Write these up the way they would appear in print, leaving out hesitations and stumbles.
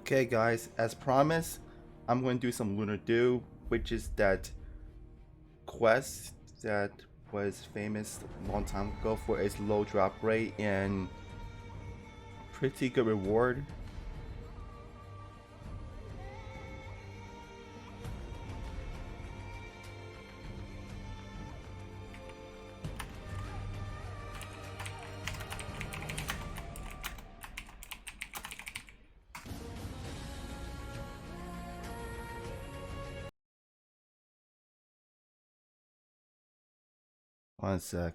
Okay guys, as promised, I'm going to do some Lunar Dew, which is that quest that was famous a long time ago for its low drop rate and pretty good reward. One sec.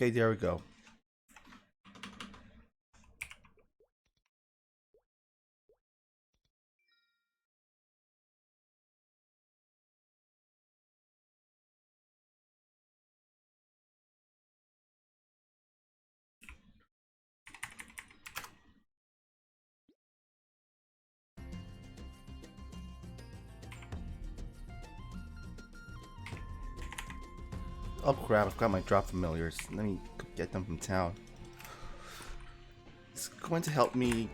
Okay, there we go. Oh crap, I've got my drop familiars. Let me get them from town. It's going to help me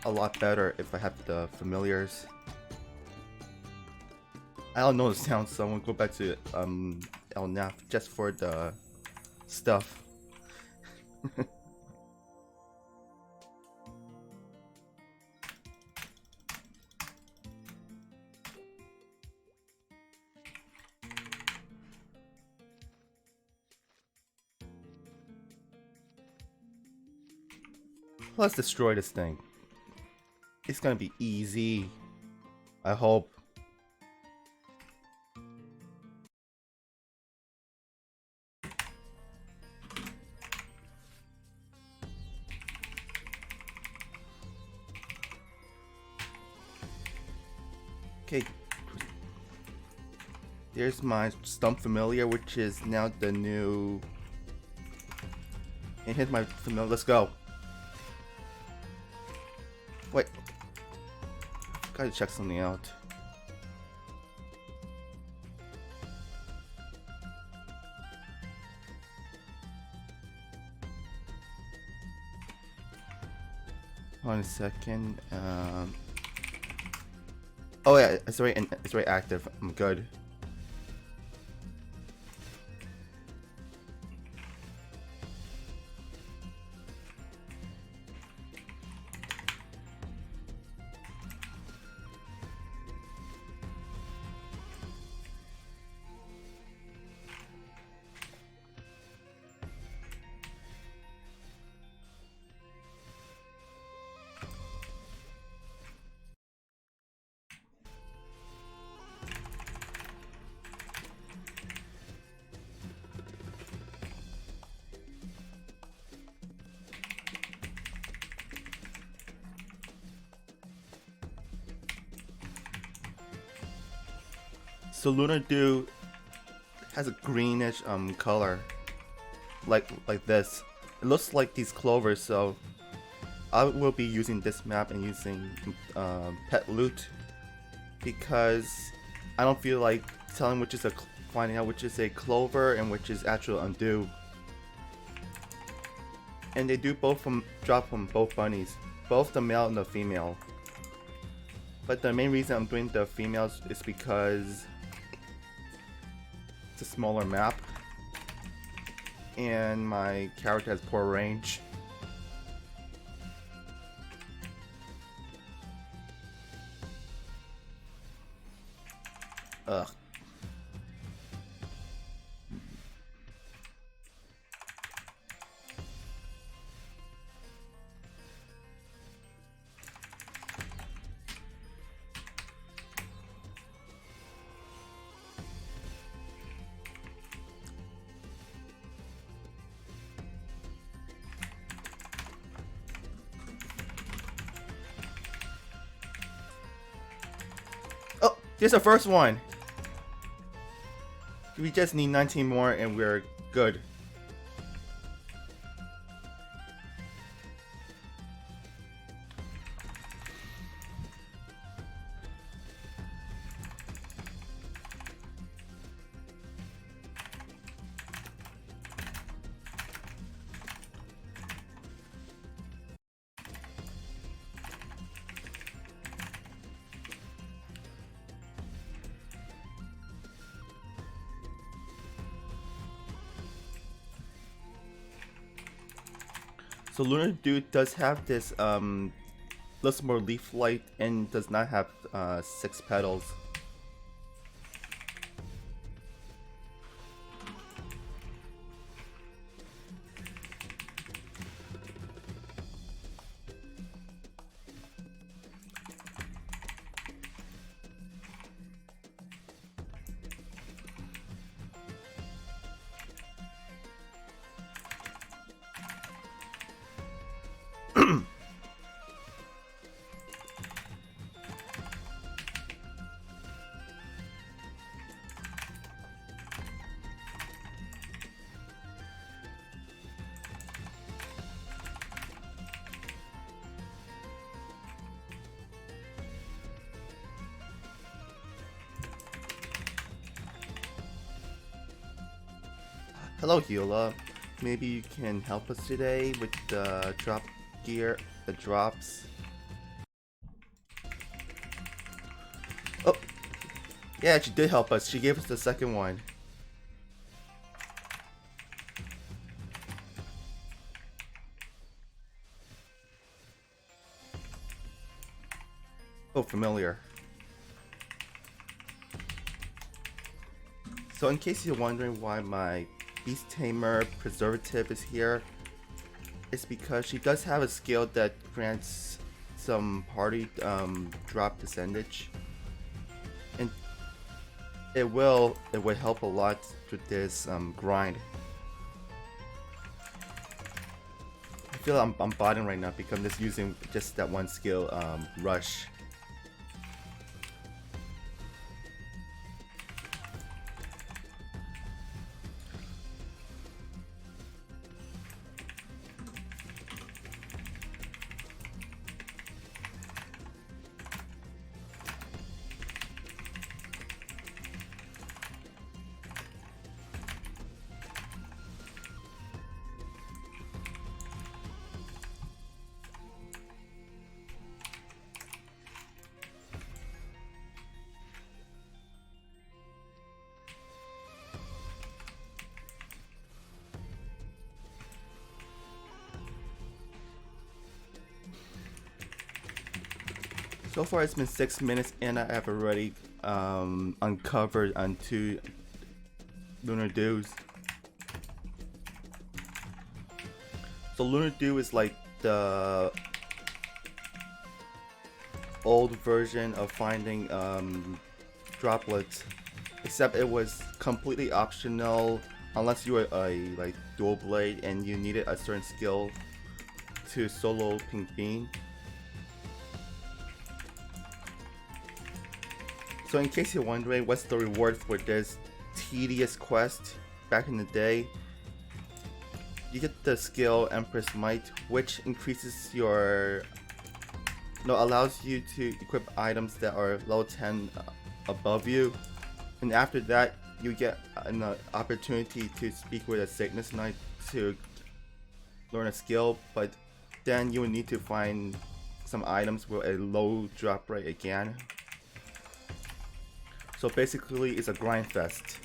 a lot better if I have the familiars. I don't know the town, so I'm gonna go back to El Naf just for the stuff. Let's destroy this thing. It's gonna be easy. I hope. Okay. There's my stump familiar, which is now the new. And here's my familiar. Let's go. Wait. Gotta check something out. One second. Oh yeah, it's very active. I'm good. So Lunar Dew has a greenish color, like this. It looks like these clovers, so I will be using this map and using pet loot because I don't feel like telling finding out which is a clover and which is actual undo. And they do drop from both bunnies, both the male and the female. But the main reason I'm doing the females is because it's a smaller map and my character has poor range. Ugh. Here's the first one. We just need 19 more and we're good. So Lunar Dew does have this looks more leaf-like and does not have 6 petals. Hello, Hila. Maybe you can help us today with the drop gear, the drops. Oh, yeah, she did help us. She gave us the second one. Oh, familiar. So in case you're wondering why my Beast Tamer Preservative is here, it's because she does have a skill that grants some party drop percentage, and it would help a lot with this grind. I feel I'm botting right now because I'm just using just that one skill, Rush. So far it's been 6 minutes and I have already uncovered on 2 Lunar Dews. So Lunar Dew is like the old version of finding droplets, except it was completely optional unless you were a like dual blade and you needed a certain skill to solo Pink Bean. So in case you're wondering what's the reward for this tedious quest back in the day, you get the skill Empress Might, which increases your, allows you to equip items that are level 10 above you, and after that you get an opportunity to speak with a Sickness Knight to learn a skill, but then you will need to find some items with a low drop rate again. So basically it's a grind fest.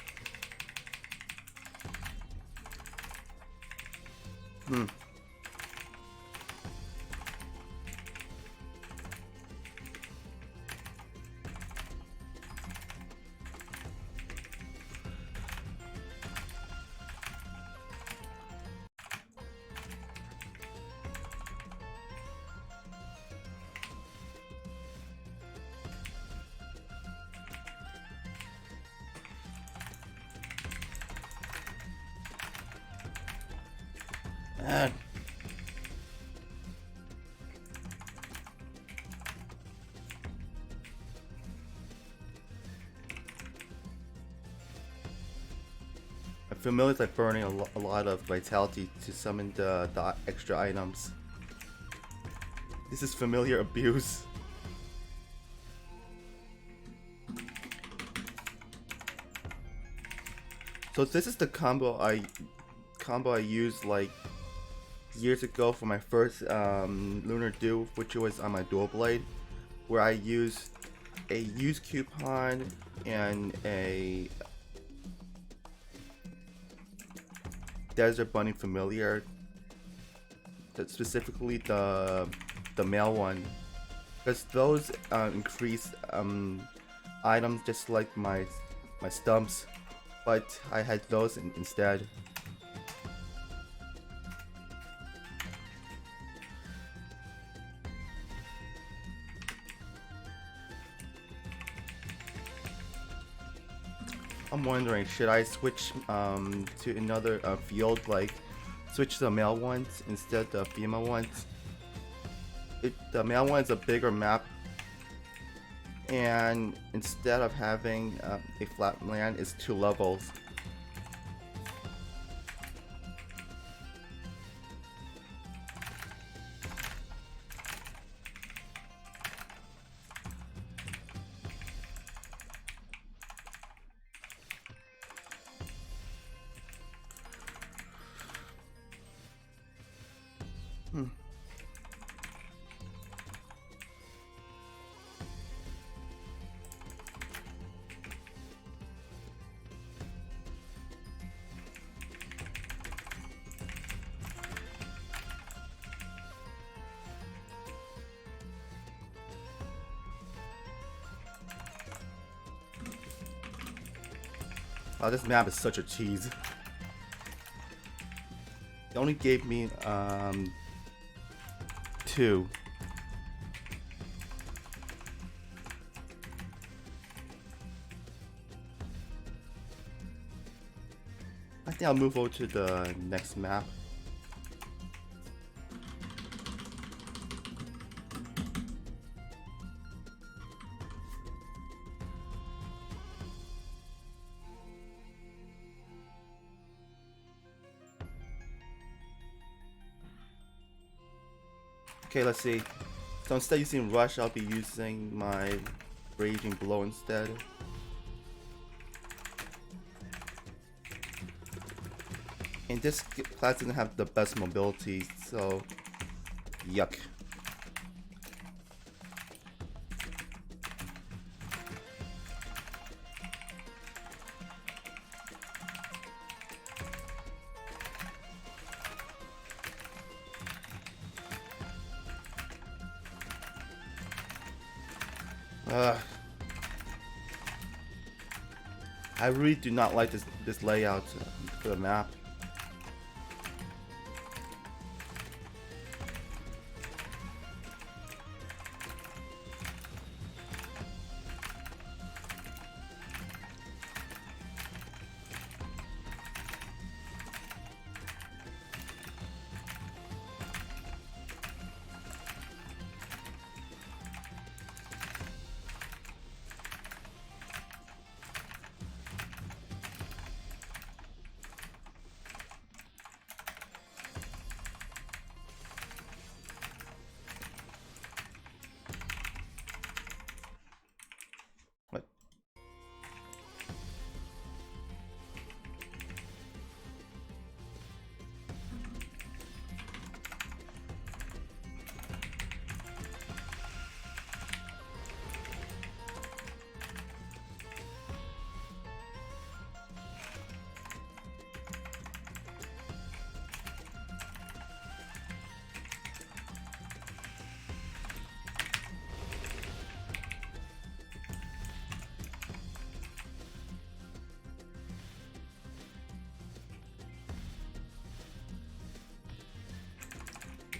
Familiar's like burning a lot of vitality to summon the extra items. This is familiar abuse. So this is the combo I used like years ago for my first Lunar Dew, which was on my dual blade, where I used a use coupon and a Desert Bunny Familiar, specifically the male one, because those increase items just like my stumps, but I had those instead. I'm wondering, should I switch to another field, like switch to the male ones instead of the female ones? The male one is a bigger map, and instead of having a flat land, it's 2 levels. Oh, this map is such a tease. It only gave me 2. I think I'll move over to the next map. Okay, let's see. So instead of using Rush, I'll be using my Raging Blow instead. And this class doesn't have the best mobility, so yuck. I really do not like this layout for the map.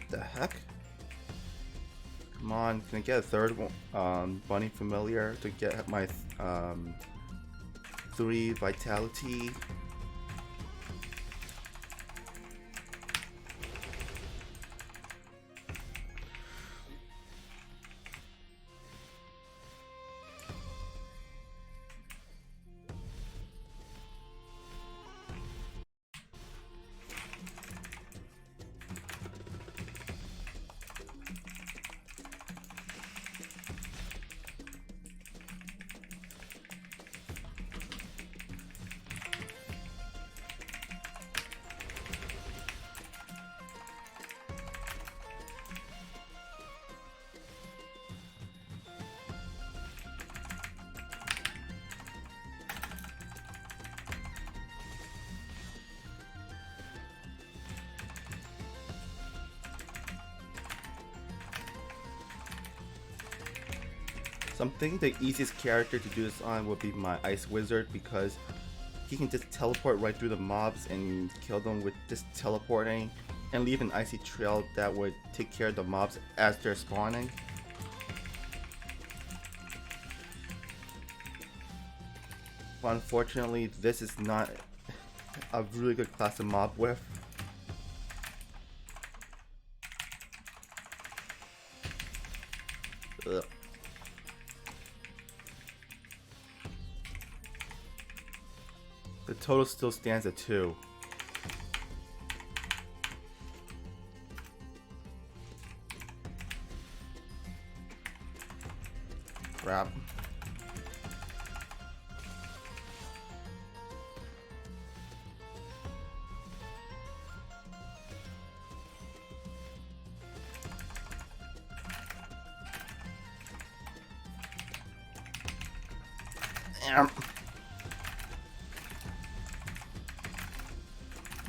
The heck? Come on, can I get a third one, Bunny Familiar to get my 3 vitality? So I'm thinking the easiest character to do this on would be my Ice Wizard, because he can just teleport right through the mobs and kill them with just teleporting and leave an icy trail that would take care of the mobs as they're spawning. But unfortunately, this is not a really good class to mob with. Ugh. The total still stands at 2. Crap.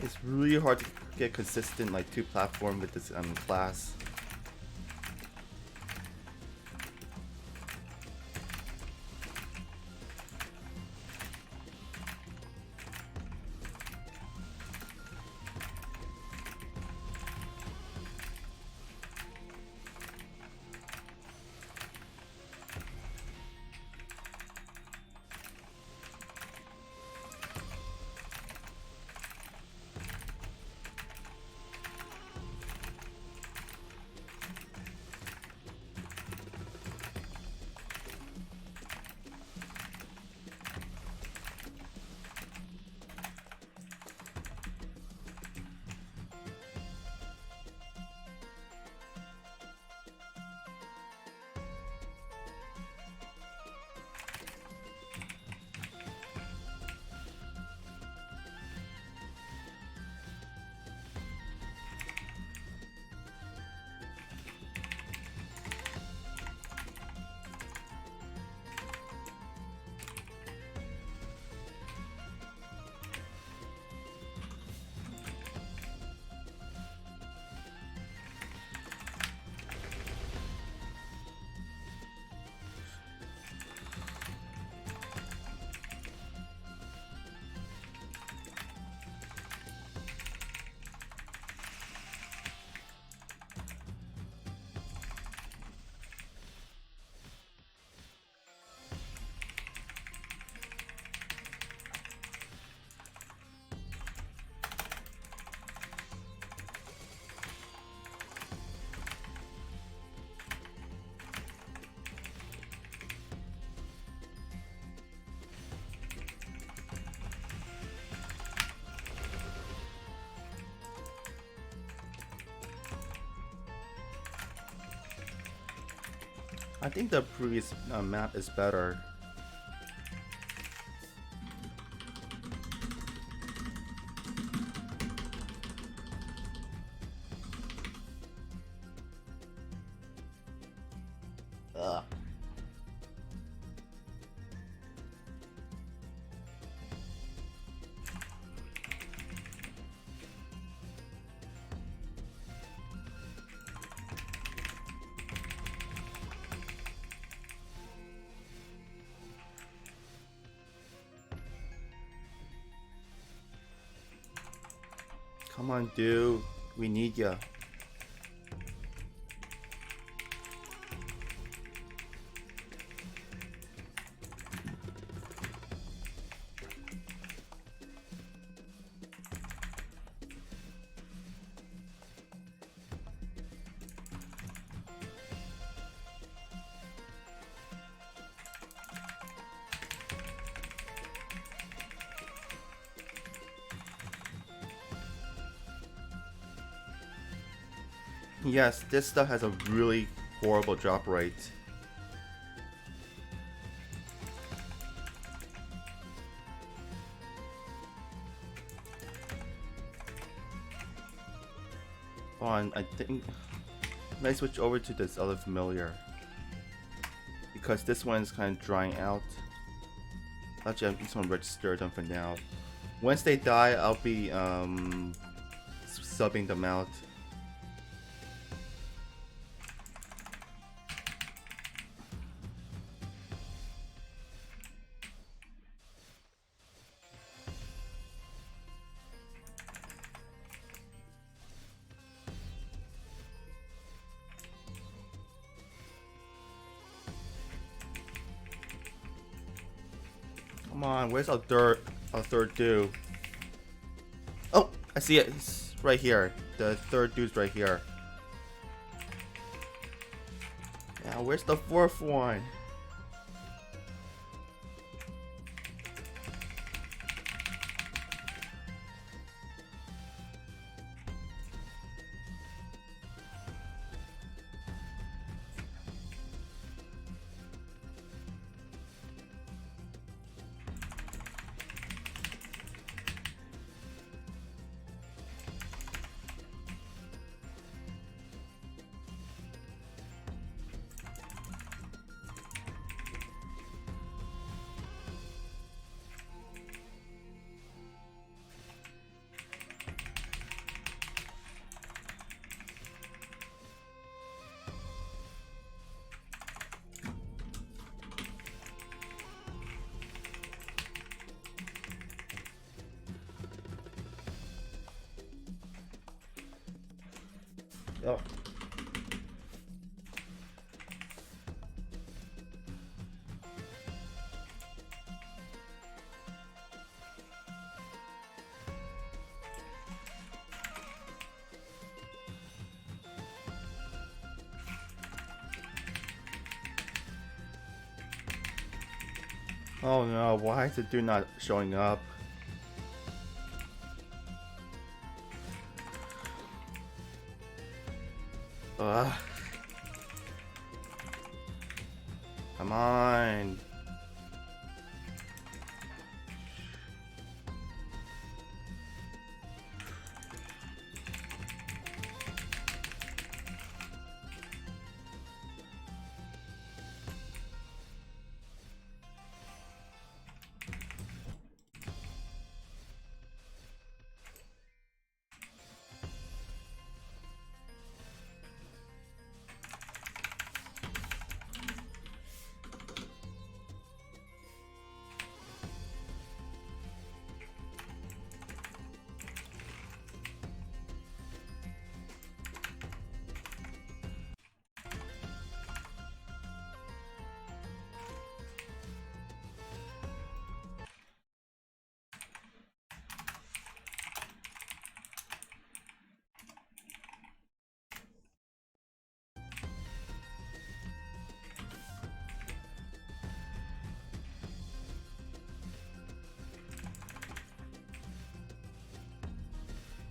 It's really hard to get consistent like 2 platform with this class. I think the previous map is better. Ugh. Come on, dude. We need ya. Yes, this stuff has a really horrible drop rate. On, I think I switch over to this other familiar because this one is kind of drying out. Actually, I'm just gonna register them for now. Once they die, I'll be subbing them out. Come on, where's our third dew? Oh, I see it. It's right here. The third dew's right here. Yeah, where's the fourth one? Oh. Oh no, why is the dew not showing up? Ugh. Come on.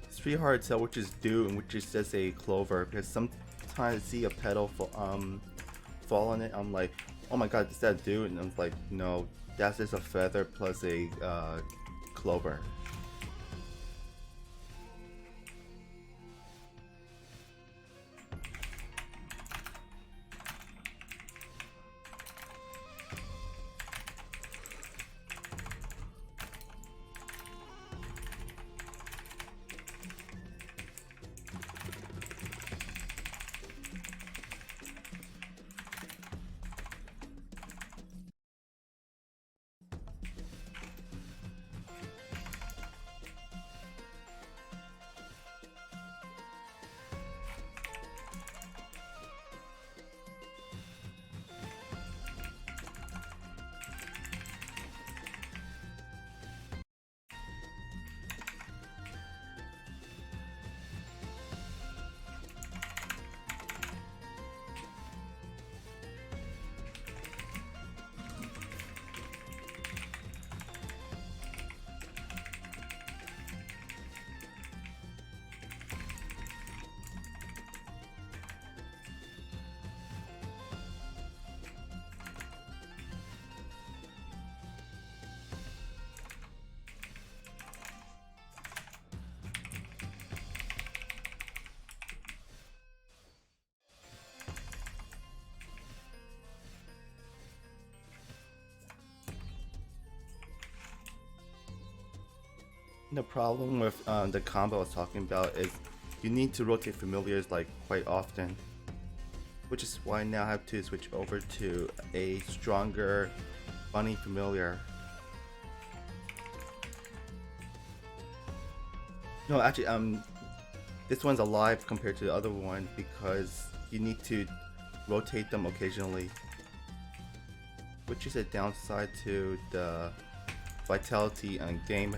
It's pretty hard to tell which is dew and which is just a clover because sometimes I see a petal fall on it. I'm like, oh my god, is that dew? And I'm like, no, that's just a feather plus a clover. The problem with the combo I was talking about is you need to rotate familiars like quite often, which is why now I have to switch over to a stronger bunny familiar. No, actually, this one's alive compared to the other one because you need to rotate them occasionally, which is a downside to the vitality and game.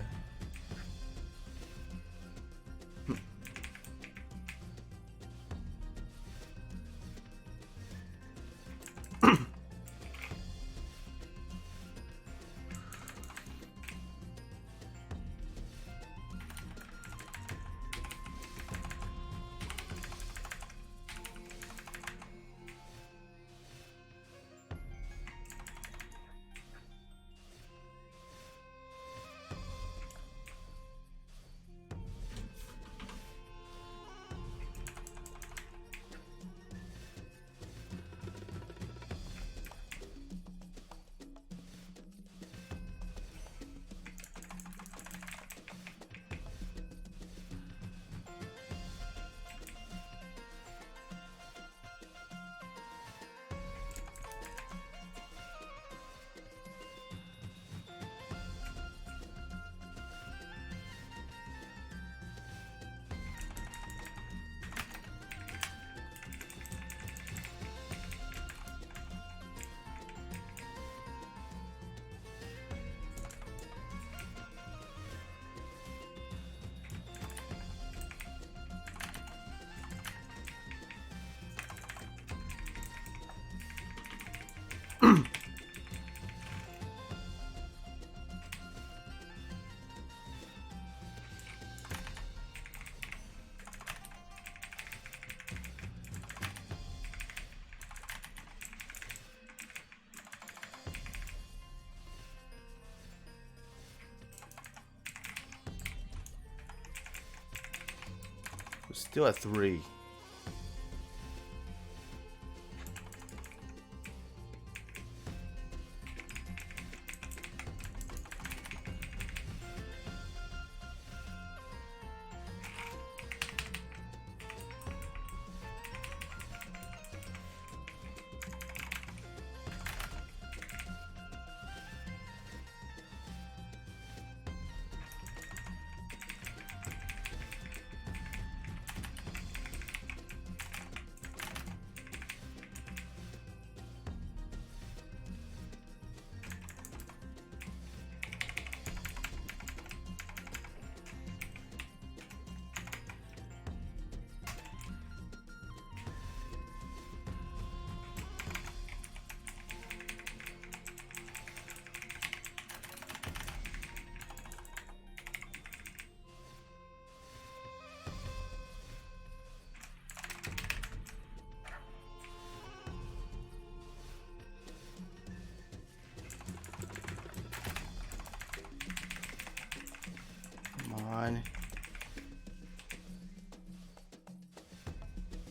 We're still at 3.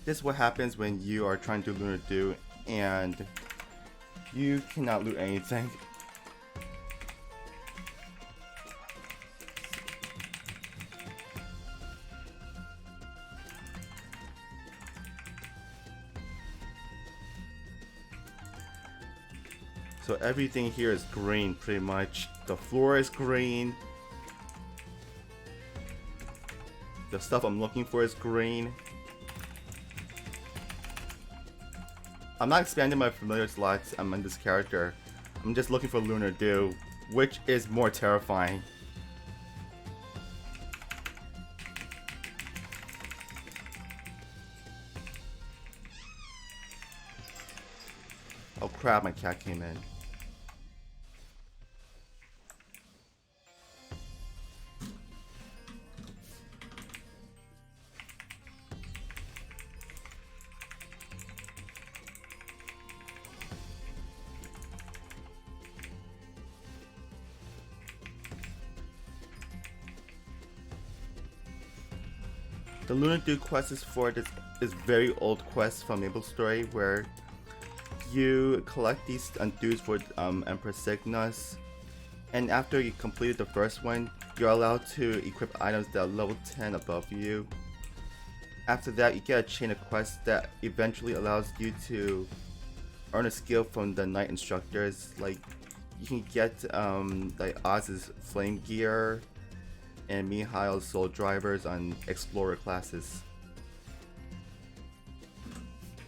This is what happens when you are trying to Lunar Dew and you cannot loot anything. So everything here is green pretty much. The floor is green. The stuff I'm looking for is green. I'm not expanding my familiar slots on this character. I'm just looking for Lunar Dew, which is more terrifying. Oh crap, my cat came in. The Lunar Dew quest is for this very old quest from Maple Story where you collect these dews for Empress Cygnus, and after you completed the first one, you're allowed to equip items that are level 10 above you. After that, you get a chain of quests that eventually allows you to earn a skill from the Knight Instructors. Like, you can get like Oz's Flame Gear and Mihail's Soul Drivers on Explorer classes.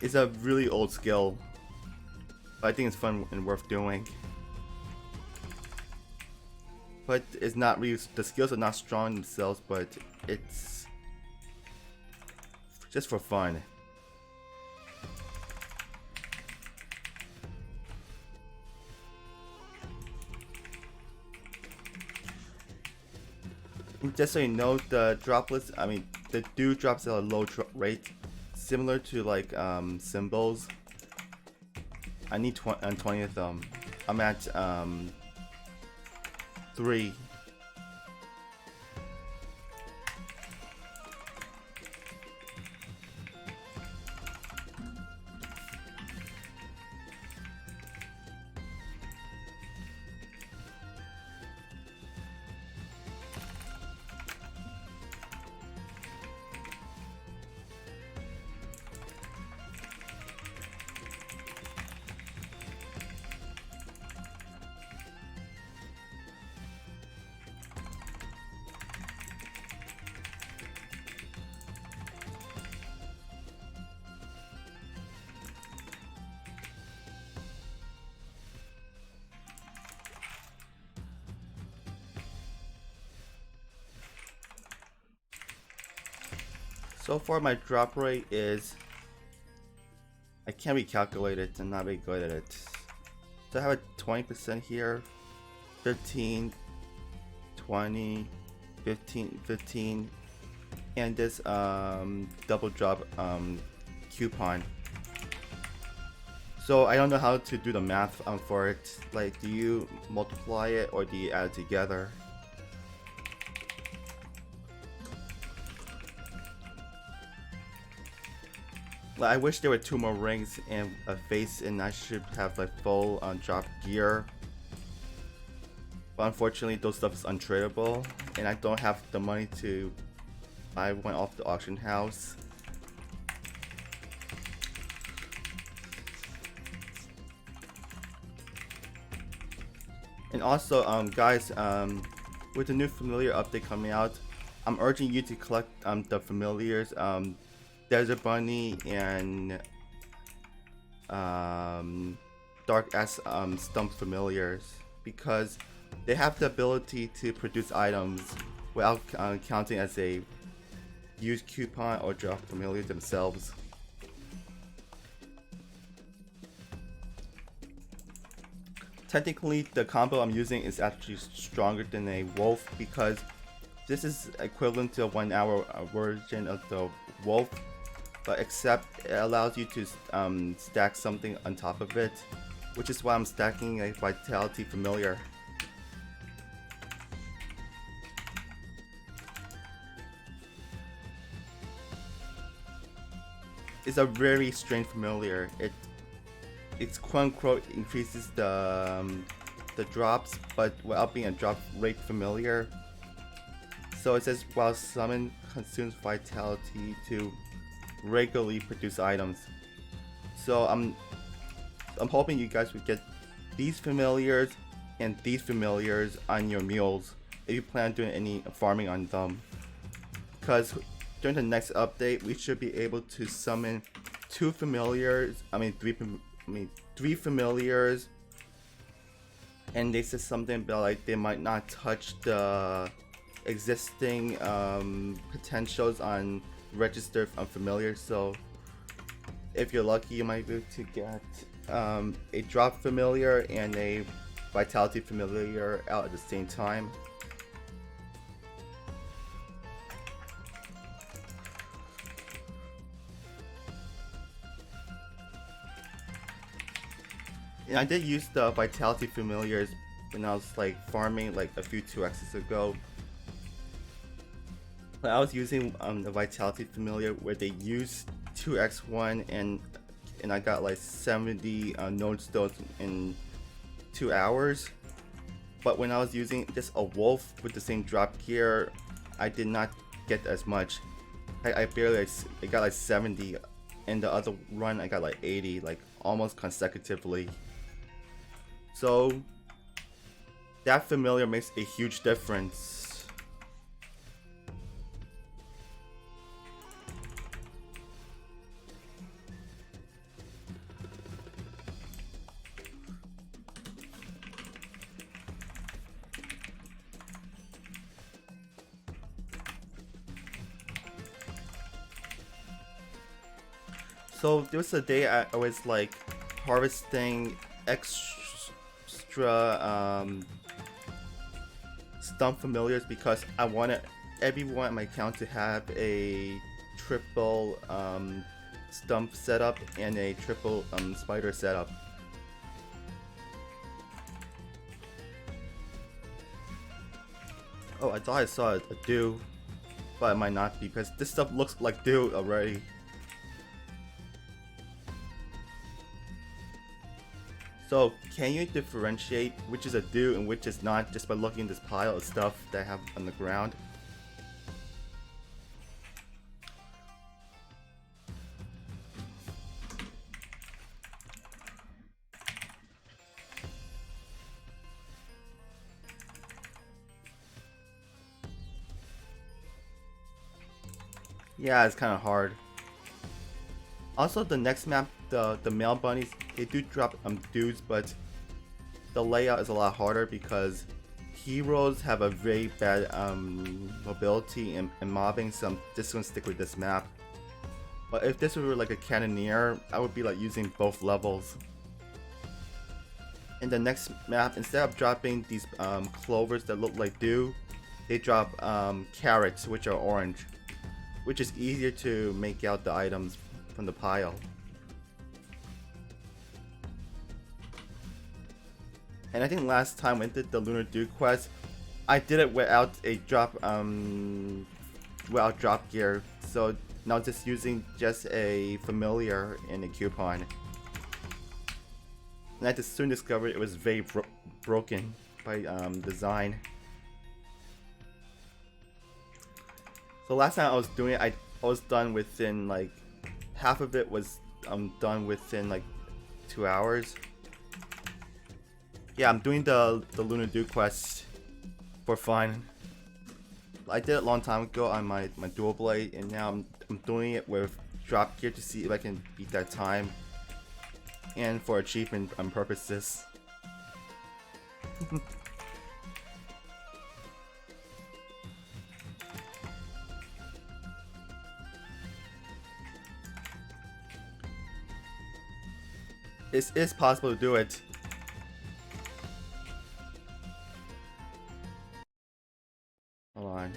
It's a really old skill, but I think it's fun and worth doing. but it's not really, the skills are not strong themselves, but it's just for fun. Just so you know, the droplets, I mean, the dew drops at a low rate, similar to like symbols. I need 20 of them. I'm at 3. So far my drop rate is, I can't recalculate it, I'm not very good at it. So I have a 20% here, 15, 20, 15, and this double drop coupon. So I don't know how to do the math for it. Like, do you multiply it or do you add it together? I wish there were 2 more rings and a face, and I should have like full drop gear. But unfortunately, those stuff is untradeable, and I don't have the money to buy one off the auction house. And also, guys, with the new familiar update coming out, I'm urging you to collect the familiars. Desert Bunny and Dark S Stump familiars, because they have the ability to produce items without counting as a used coupon or drop familiar themselves. Technically, the combo I'm using is actually stronger than a wolf, because this is equivalent to a 1 hour version of the wolf, but except it allows you to stack something on top of it, which is why I'm stacking a vitality familiar. It's a very strange familiar. It's quote unquote increases the drops, but without being a drop rate familiar. So it says while summon consumes vitality to regularly produce items. So I'm hoping you guys would get these familiars and these familiars on your mules if you plan on doing any farming on them, because during the next update we should be able to summon 2 familiars, three familiars, and they said something about like they might not touch the existing potentials on registered familiar. So if you're lucky, you might be able to get a drop familiar and a vitality familiar out at the same time. And I did use the vitality familiars when I was like farming like a few 2x's ago. But I was using the vitality familiar where they used 2x1 and I got like 70 node stones in 2 hours. But when I was using just a wolf with the same drop gear, I did not get as much. I barely, I got like 70, and the other run I got like 80, like almost consecutively. So that familiar makes a huge difference. So there was a day I was like harvesting extra stump familiars because I wanted everyone on my account to have a triple stump setup and a triple spider setup. Oh, I thought I saw a dew, but it might not be because this stuff looks like dew already. So, can you differentiate which is a dew and which is not just by looking at this pile of stuff that I have on the ground? Yeah, it's kind of hard. Also, the next map, the male bunnies, they do drop dudes, but the layout is a lot harder because heroes have a very bad mobility and mobbing, so I'm just gonna stick with this map. But if this were like a cannoneer, I would be like using both levels. In the next map, instead of dropping these clovers that look like dew, they drop carrots, which are orange, which is easier to make out the items from the pile. And I think last time I did the Lunar Dew quest, I did it without a drop drop gear. So now just using just a familiar and a coupon. And I just soon discovered it was very broken by design. So last time I was doing it, I was done within like half of it was done within like 2 hours. Yeah, I'm doing the Lunar Dew quest for fun. I did it a long time ago on my dual blade, and now I'm doing it with drop gear to see if I can beat that time, and for achievement purposes. It is possible to do it. Hold on.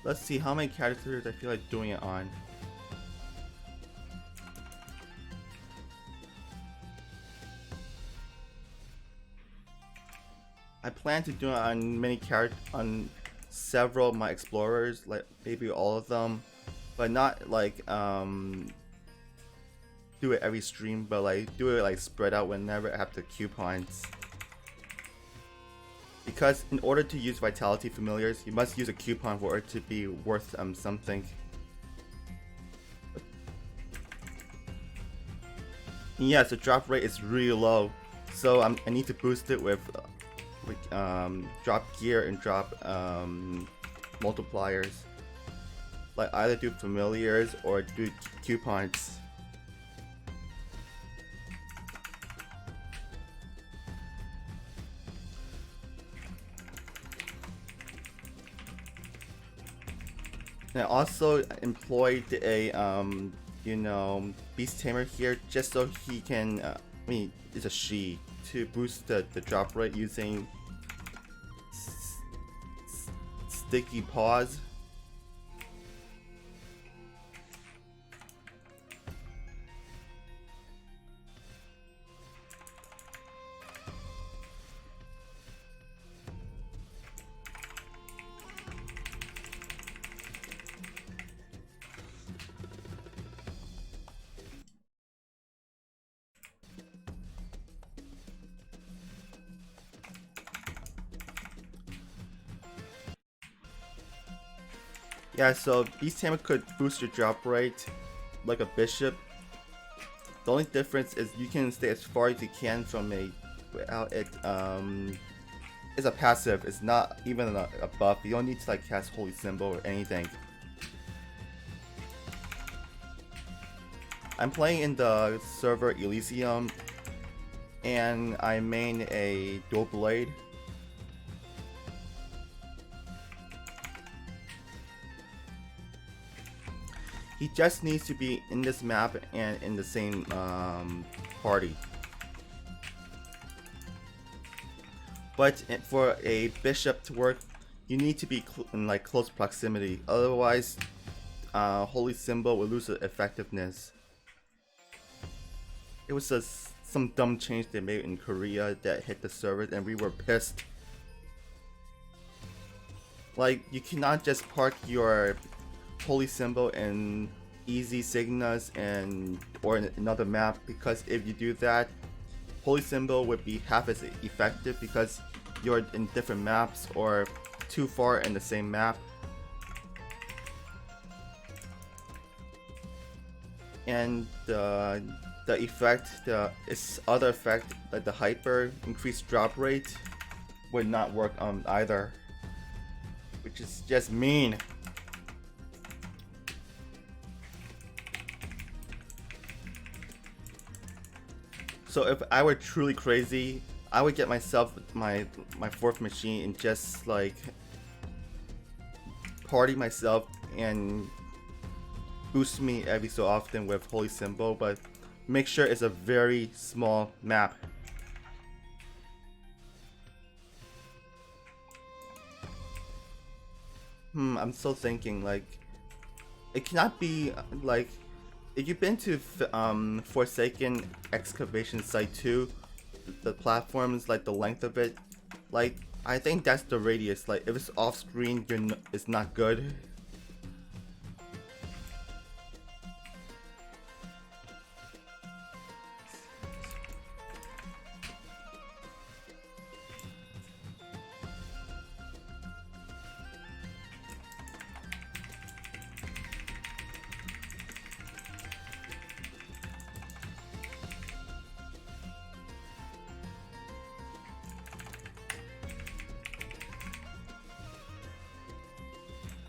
Let's see how many characters I feel like doing it on. I plan to do it on many characters, on several of my explorers, like maybe all of them, but not like do it every stream, but like do it like spread out whenever I have the coupons. Because in order to use vitality familiars, you must use a coupon for it to be worth something. Yes, the drop rate is really low, so I need to boost it with drop gear and drop multipliers. Like either do familiars or do coupons. And I also employed a you know, beast tamer here just so he can I mean it's a she, to boost the drop rate using sticky paws. Yeah, so Beast Tamer could boost your drop rate like a bishop. The only difference is you can stay as far as you can from a without it. It's a passive. It's not even a buff. You don't need to like cast Holy Symbol or anything. I'm playing in the server Elysium, and I main a dual blade. He just needs to be in this map and in the same party. But for a bishop to work, you need to be in like close proximity. Otherwise, Holy Symbol will lose its effectiveness. It was just some dumb change they made in Korea that hit the servers, and we were pissed. Like, you cannot just park your Holy Symbol in easy signals or in another map, because if you do that, Holy Symbol would be half as effective because you're in different maps or too far in the same map. And the effect, its other effect, like the hyper increased drop rate, would not work on either, which is just mean. So if I were truly crazy, I would get myself my fourth machine and just like party myself and boost me every so often with Holy Symbol, but make sure it's a very small map. I'm still thinking, like, it cannot be like, if you've been to Forsaken Excavation Site 2, the platforms, like the length of it, like, I think that's the radius. Like, if it's off screen, it's not good.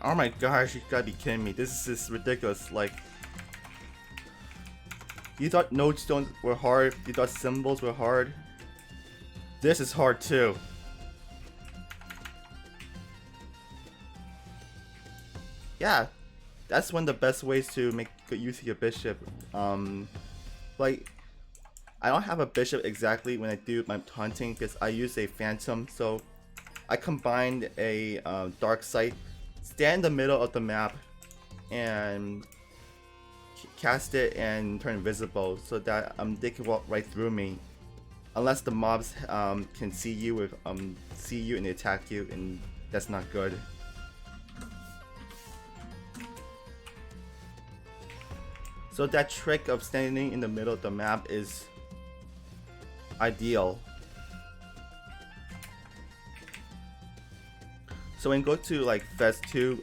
Oh my gosh, you gotta be kidding me. This is ridiculous. Like, you thought node stones were hard, you thought symbols were hard. This is hard too. Yeah, that's one of the best ways to make good use of your bishop. Like, I don't have a bishop exactly when I do my taunting because I use a phantom, so I combined a dark sight, stand in the middle of the map, and cast it and turn invisible so that they can walk right through me, unless the mobs can see you and they attack you, and that's not good. So that trick of standing in the middle of the map is ideal. So when you go to like Fest 2,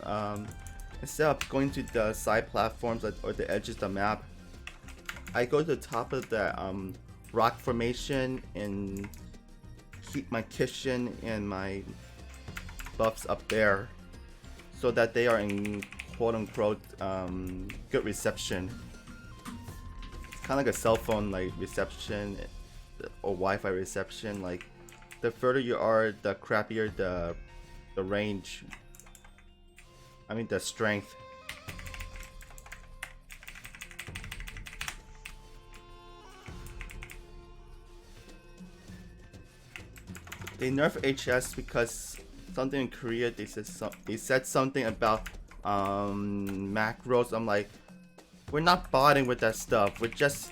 instead of going to the side platforms or the edges of the map, I go to the top of the rock formation and keep my kitchen and my buffs up there so that they are in quote-unquote good reception. It's kind of like a cell phone like reception or Wi-Fi reception. Like, the further you are, the crappier the range. I mean the strength. They nerf HS because something in Korea, they said something about macros. I'm like, we're not botting with that stuff. We just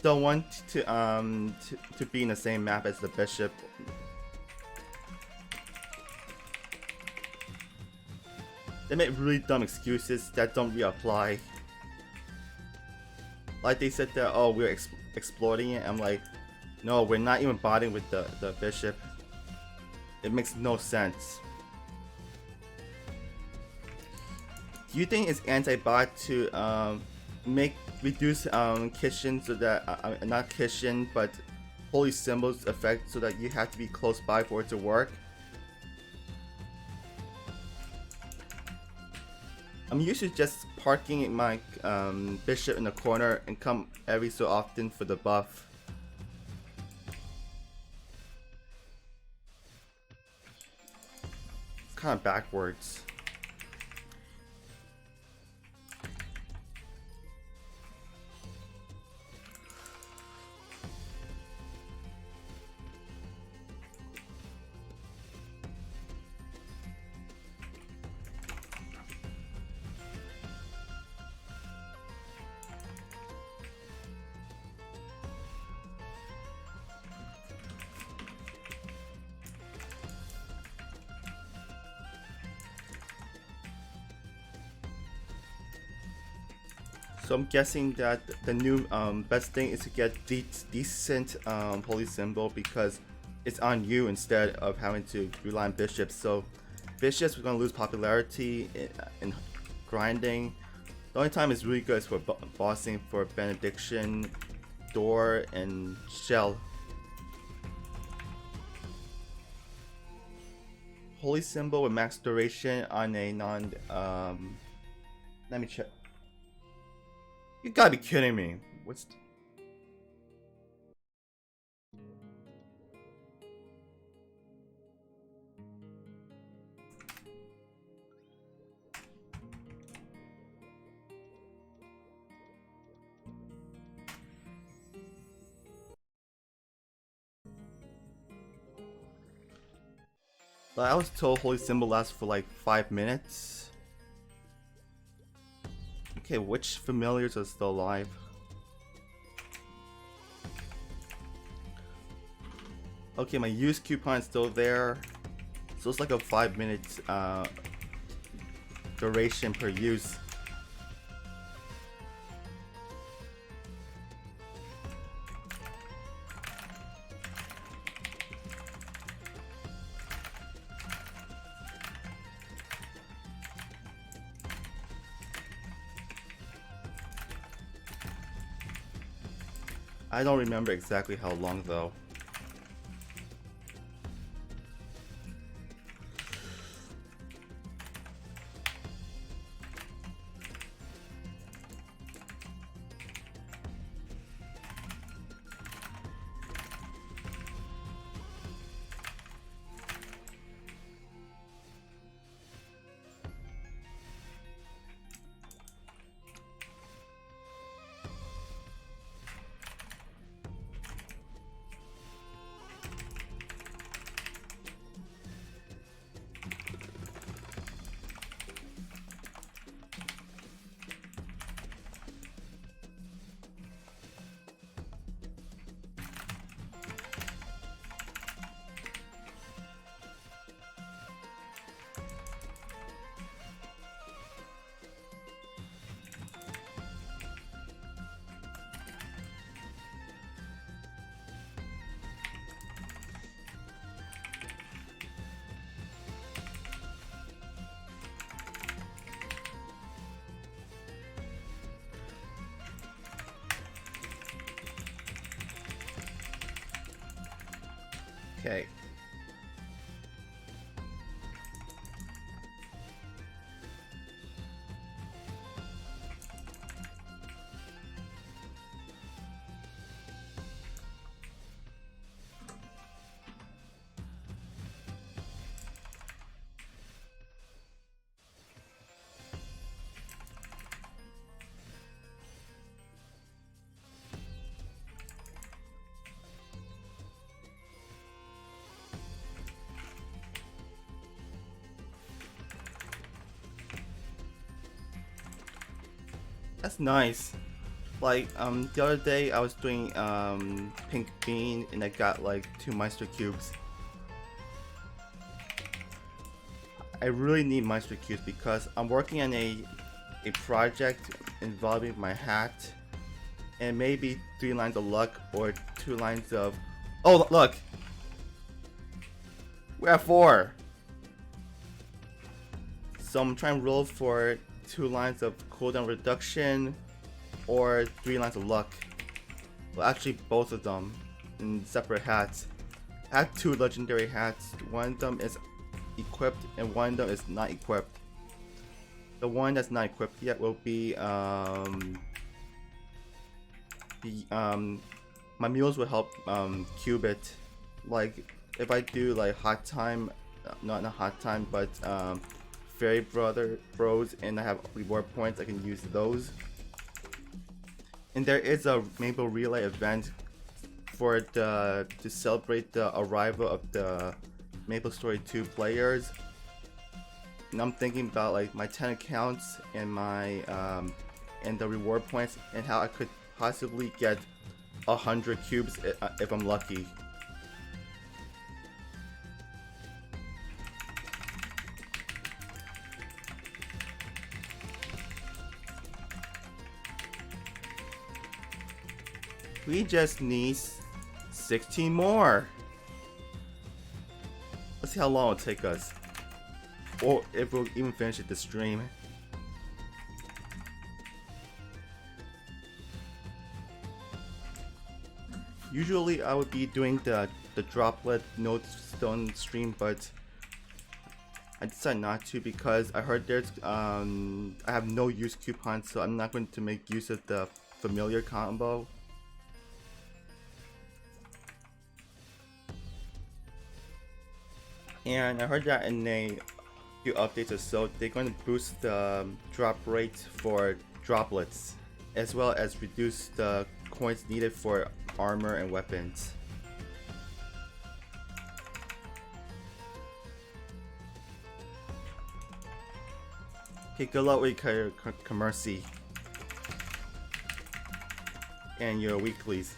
don't want to be in the same map as the bishop. They make really dumb excuses that don't really apply. Like, they said that, oh, we're exploiting it. I'm like, no, we're not even botting with the bishop. It makes no sense. Do you think it's anti-bot to reduce kitchen so that not kitchen but Holy Symbols effect so that you have to be close by for it to work? I'm usually just parking my bishop in the corner and come every so often for the buff. kind of backwards. So I'm guessing that the new best thing is to get decent holy symbol because it's on you instead of having to rely on bishops. So bishops are going to lose popularity in grinding. The only time it's really good is for bossing for benediction, door, and shell. Holy symbol with max duration on a non. Let me check. You gotta be kidding me. What's. I was told holy symbol lasts for like 5 minutes. Okay, which familiars are still alive? Okay, my use coupon is still there. So it's like a 5 minutes duration per use. I don't remember exactly how long though. Okay. That's nice. Like the other day I was doing pink bean and I got like 2 Meister cubes. I really need Meister cubes because I'm working on a project involving my hat and maybe 3 lines of luck or 2 lines of. Oh look, we're at 4. So I'm trying to roll for 2 lines of cooldown reduction or 3 lines of luck. Well, actually both of them in separate hats. I have 2 legendary hats. One of them is equipped and one of them is not equipped. The one that's not equipped yet will be my mules will help cube it. Like if I do like hot time not in a hot time, but Fairy Bros, and I have reward points. I can use those. And there is a Maple Relay event for to celebrate the arrival of the Maple Story 2 players. And I'm thinking about like my 10 accounts and my and the reward points and how I could possibly get 100 cubes if I'm lucky. We just need 16 more. Let's see how long it'll take us. Or if we'll even finish it this stream. Usually I would be doing the droplet node stone stream, but I decided not to because I heard there's I have no use coupons, so I'm not going to make use of the familiar combo. And I heard that in a few updates or so, they're going to boost the drop rate for droplets, as well as reduce the coins needed for armor and weapons. Okay, good luck with your commercy and your weeklies.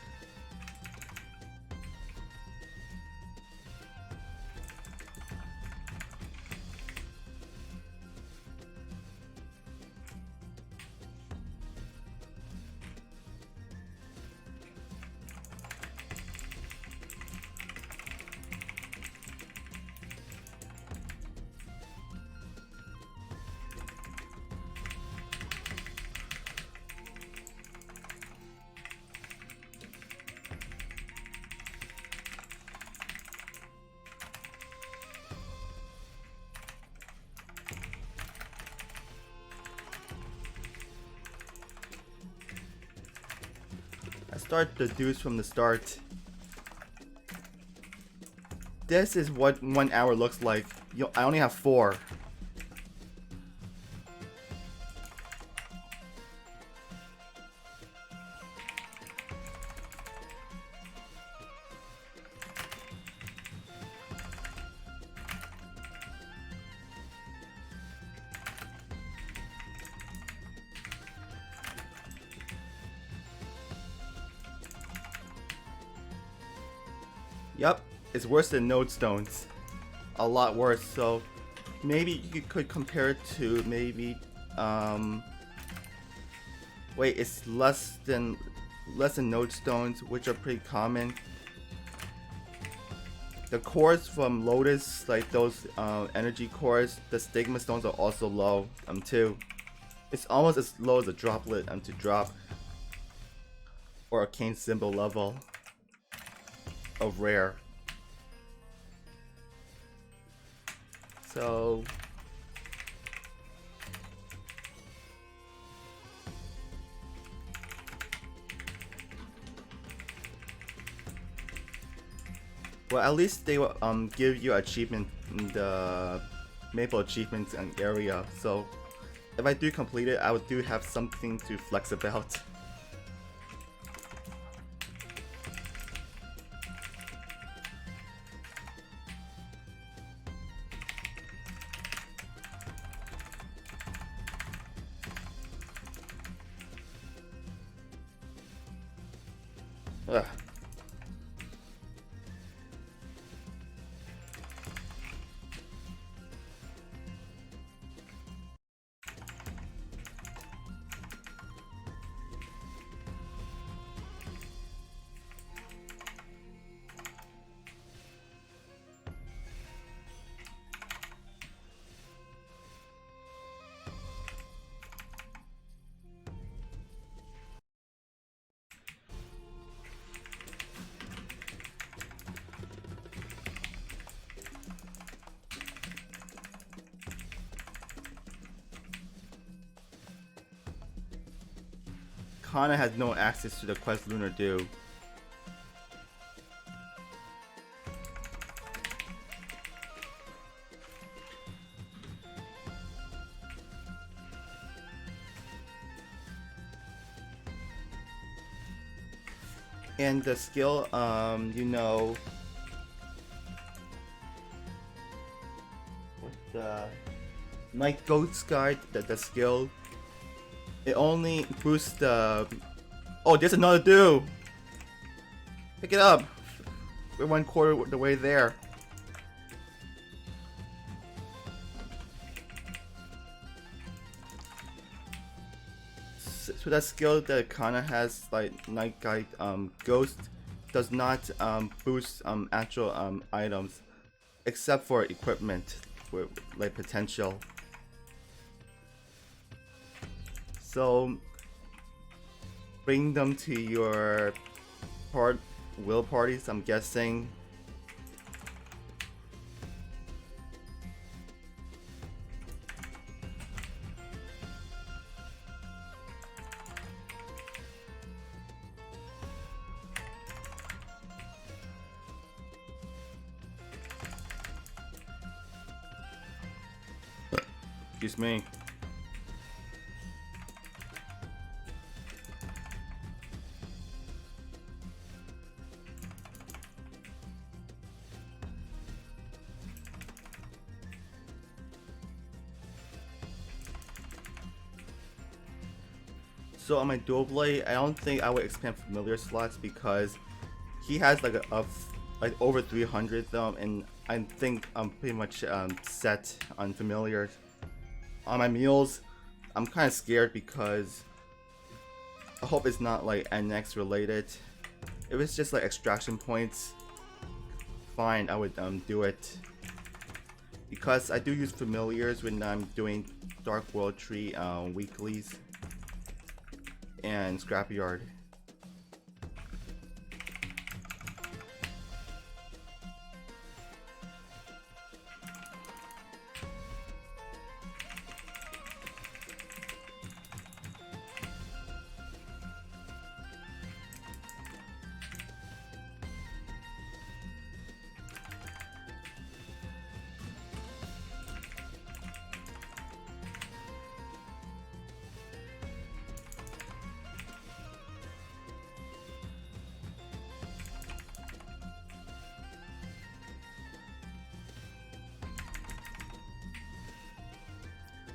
Start the dues from the start. This is what 1 hour looks like. I only have 4. Yep, it's worse than node stones. A lot worse, so maybe you could compare it to maybe wait, it's less than node stones, which are pretty common. The cores from Lotus, like those energy cores, the stigma stones are also low too. It's almost as low as a droplet to drop, or arcane symbol level of rare. So well, at least they will give you achievement in the Maple achievements and area. So if I do complete it, I would do have something to flex about. Ugh. Kana has no access to the quest Lunar Dew. And the skill, you know, what the Night Ghost Guard, the skill, it only boosts the. Oh, there's another Dew. Pick it up. We're 1/4 the way there. So that skill that kinda has like Night Guide Ghost does not boost actual items except for equipment with like potential. So bring them to your will parties, I'm guessing. Excuse me. So on my dual blade, I don't think I would expand familiar slots because he has like like over 300 of them, and I think I'm pretty much set on familiars. On my mules, I'm kind of scared because I hope it's not like NX related. If it's just like extraction points, fine, I would do it. Because I do use familiars when I'm doing Dark World Tree weeklies and Scrapyard.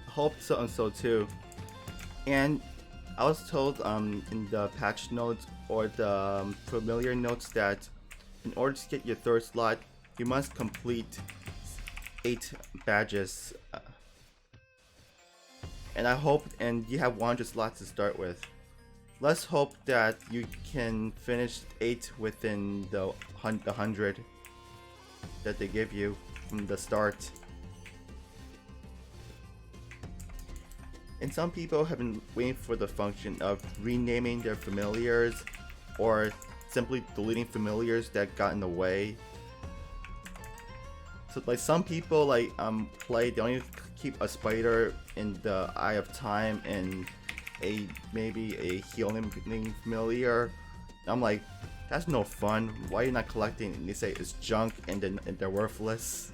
Hope so and so too. And I was told in the patch notes or the familiar notes that in order to get your third slot, you must complete 8 badges. And I hope, and you have 100 slots to start with. Let's hope that you can finish 8 within the 100 that they give you from the start. And some people have been waiting for the function of renaming their familiars or simply deleting familiars that got in the way. So like some people like play, they only keep a spider in the Eye of Time and maybe a healing familiar. I'm like, that's no fun. Why are you not collecting? And they say it's junk and then they're worthless.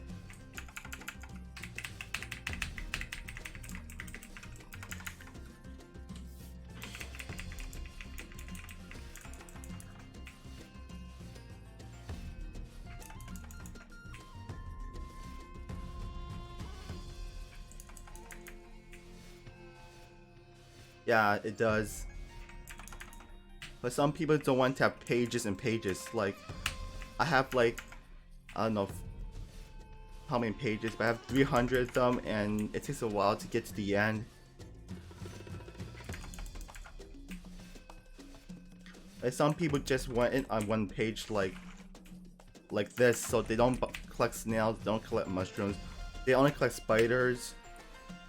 Yeah, it does. But some people don't want to have pages and pages. Like, I have like, I don't know how many pages, but I have 300 of them and it takes a while to get to the end. Like some people just want it on one page like this, so they don't collect snails, they don't collect mushrooms. They only collect spiders,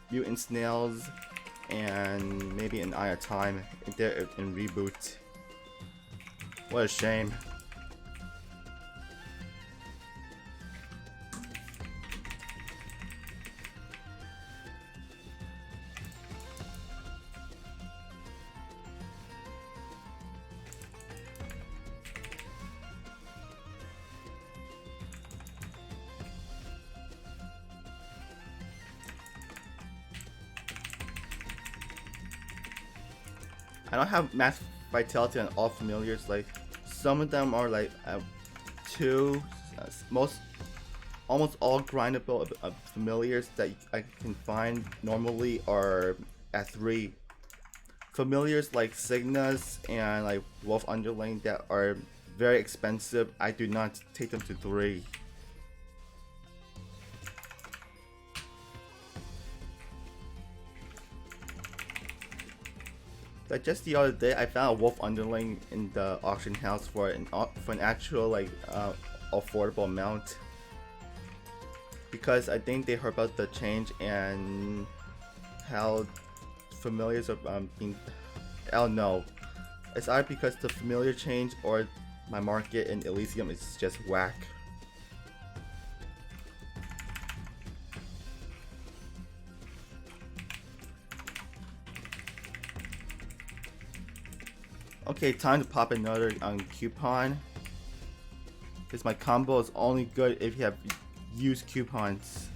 mutant snails, and maybe an Eye of Time in Reboot. What a shame. I don't have max vitality on all familiars, like, some of them are like 2. Almost all grindable familiars that I can find normally are at 3. Familiars like Signas and like Wolf Underling that are very expensive, I do not take them to 3. Like just the other day, I found a Wolf Underling in the auction house for an actual like affordable amount, because I think they heard about the change and how familiars are being. I don't know. It's either because the familiar change or my market in Elysium is just whack. Okay, time to pop another coupon. Because my combo is only good if you have used coupons.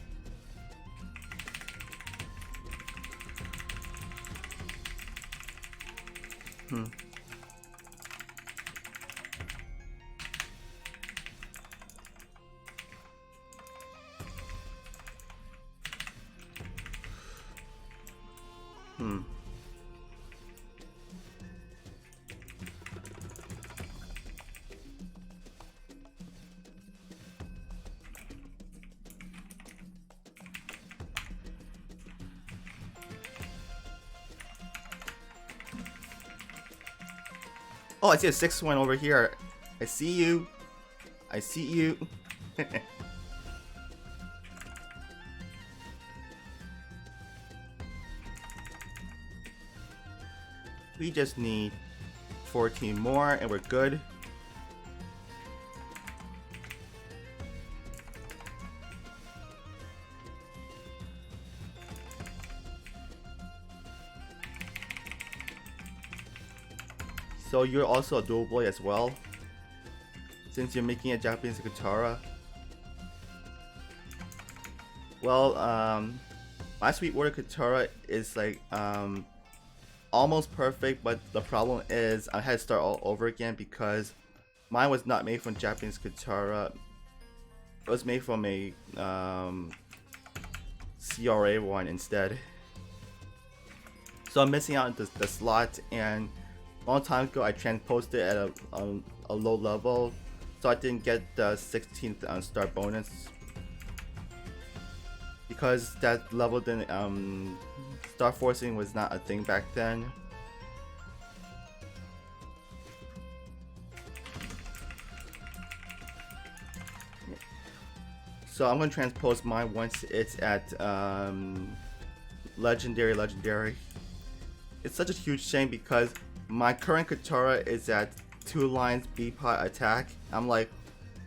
Oh, I see a 6th one over here. I see you. I see you. We just need 14 more and we're good. So you're also a dual boy as well, since you're making a Japanese Katara. Well, my Sweetwater Katara is like almost perfect, but the problem is I had to start all over again because mine was not made from Japanese Katara. It was made from a CRA one instead. So I'm missing out on the slot, and a long time ago I transposed it at a low level, so I didn't get the 16th star bonus because that level didn't star forcing was not a thing back then. So I'm gonna transpose mine once it's at legendary. It's such a huge shame because my current Katara is at 2 lines B-pot attack. I'm like,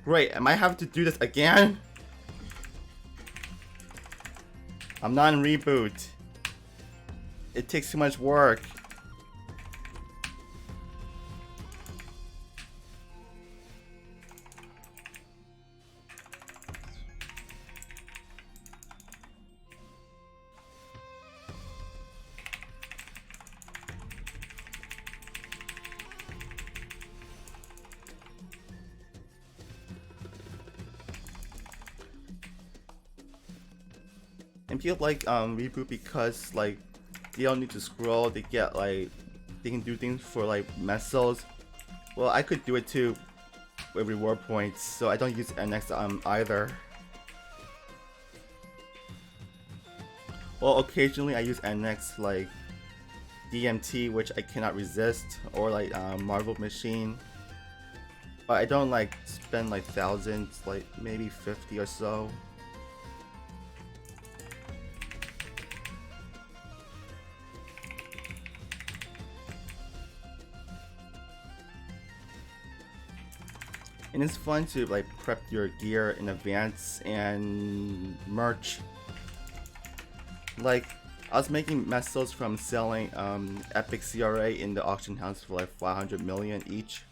great, am I having to do this again? I'm not in Reboot. It takes too much work. And people like Reboot because like they don't need to scroll, they get like they can do things for like mesos. Well, I could do it too with reward points, so I don't use NX either. Well, occasionally I use NX like DMT, which I cannot resist, or like Marvel Machine. But I don't like spend like thousands, like maybe 50 or so. And it's fun to like prep your gear in advance and merch. Like I was making mesos from selling Epic CRA in the auction house for like 500 million each.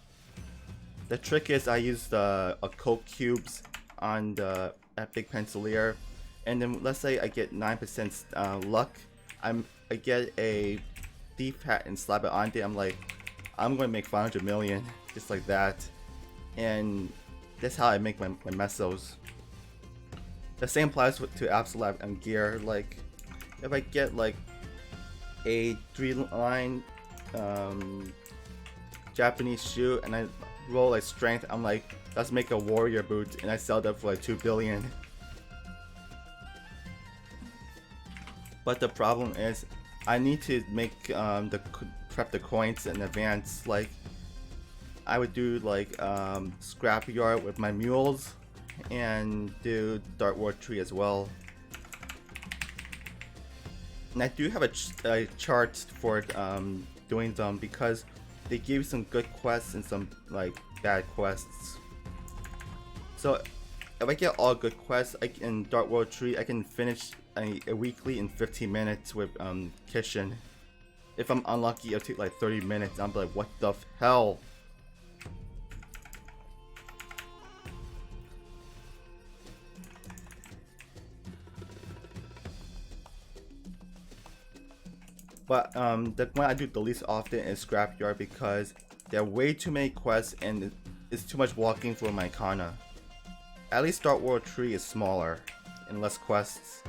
The trick is I used a Coke cubes on the Epic Pencilier, and then let's say I get 9% luck. I get a thief hat and slap it on it. I'm like, I'm gonna make 500 million just like that. and that's how I make my mesos. The same applies to Absolab and gear. Like, if I get like a 3-line Japanese shoe and I roll like strength, I'm like, let's make a warrior boot, and I sell that for like 2 billion. But the problem is, I need to make prep the coins in advance. Like, I would do like scrapyard with my mules, and do Dark War Tree as well. And I do have a chart for doing them, because they give you some good quests and some like bad quests. So if I get all good quests, in Dark World Tree, I can finish a weekly in 15 minutes with Kishin. If I'm unlucky, it'll take like 30 minutes. I'm like, what the hell? But the one I do the least often is Scrapyard, because there are way too many quests and it's too much walking for my Kana. At least Dark World Tree is smaller and less quests.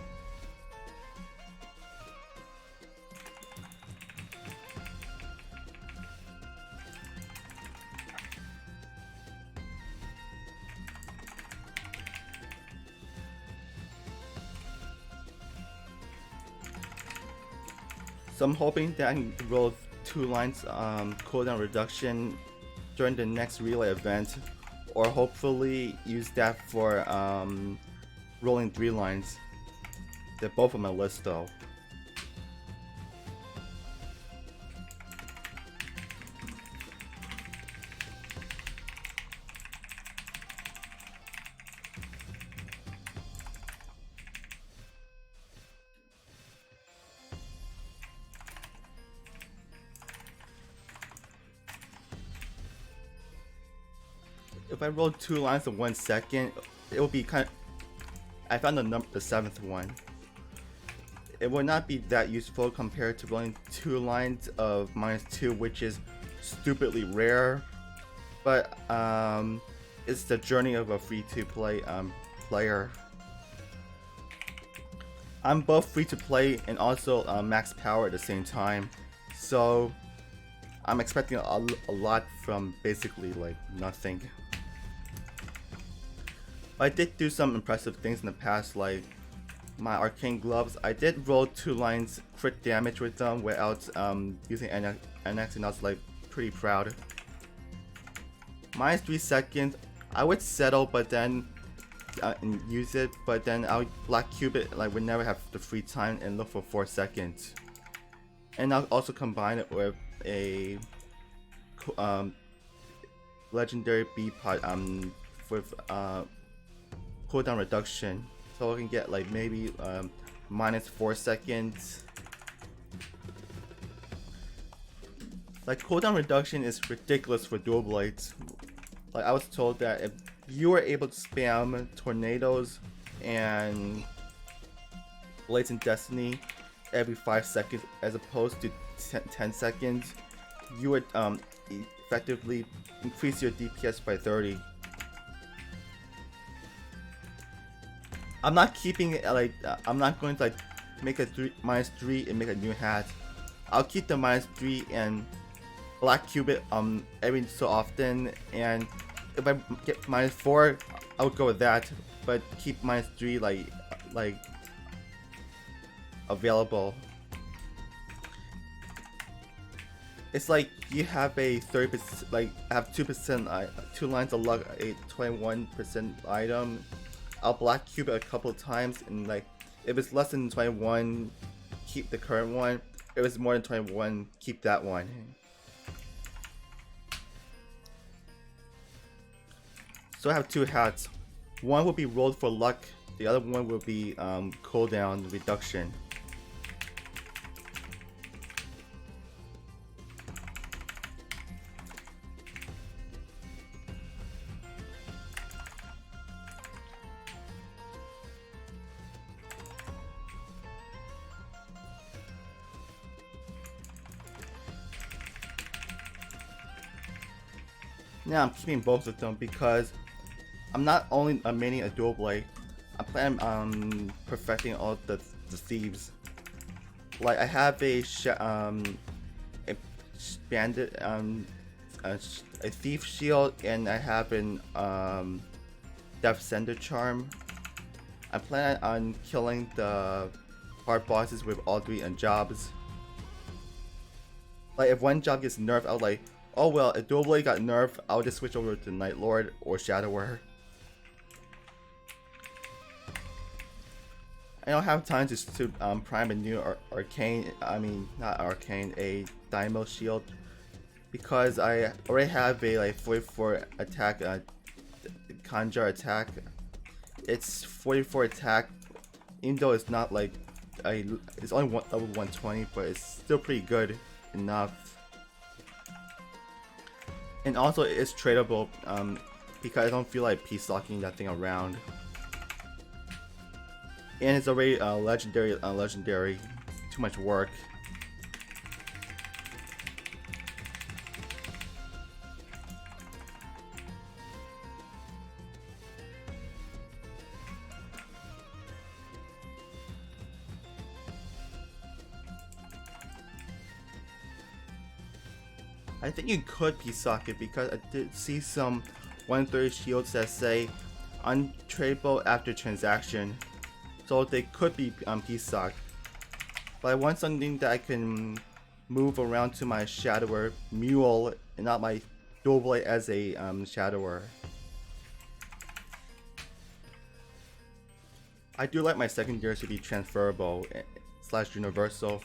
So I'm hoping that I can roll 2 lines cooldown reduction during the next relay event, or hopefully use that for rolling 3 lines. They're both on my list though. If I roll 2 lines in 1 second, it will be kind of... I found the 7th one. It would not be that useful compared to rolling 2 lines of -2, which is stupidly rare. But it's the journey of a free-to-play player. I'm both free-to-play and also max power at the same time, so I'm expecting a lot from basically like nothing. I did do some impressive things in the past, like my arcane gloves. I did roll 2 lines crit damage with them without using NX, and I was like pretty proud. -3 seconds, I would settle, but then and use it, but then I'll black cube it, like would never have the free time, and look for 4 seconds. And I'll also combine it with a legendary B pot with cooldown reduction, so I can get like maybe -4 seconds. Like, cooldown reduction is ridiculous for dual blades. Like, I was told that if you were able to spam tornadoes and blades in Destiny every 5 seconds as opposed to 10 seconds, you would effectively increase your DPS by 30. I'm not keeping it like I'm not going to like make a -3 and make a new hat. I'll keep the -3 and black cube it every so often, and if I get -4, I would go with that, but keep -3 like available. It's like you have a 30%, like have 2%, 2 lines of luck, a 21% item. I'll black cube it a couple of times, and like if it's less than 21, keep the current one. If it's more than 21, keep that one. So I have 2 hats. One will be rolled for luck, the other one will be cooldown reduction. Now I'm keeping both of them because I'm not only maining a dual blade, I plan on perfecting all the thieves. Like I have a bandit a thief shield, and I have an death sender charm. I plan on killing the hard bosses with all 3 jobs. Like if one job gets nerfed, I'll like, oh well, if dual blade got nerfed, I'll just switch over to Night Lord or Shadower. I don't have time to prime a new arcane, not arcane, a Daimo shield, because I already have a like 44 attack, conjure attack. It's 44 attack, even though it's not like it's only level 120, but it's still pretty good enough. And also it's tradable, because I don't feel like peace-locking that thing around. And it's already legendary. Too much work. I think you could peace-lock it because I did see some 130 shields that say untradeable after transaction. So they could be peace-locked. But I want something that I can move around to my Shadower mule and not my dual blade as a Shadower. I do like my secondaries to be transferable / universal,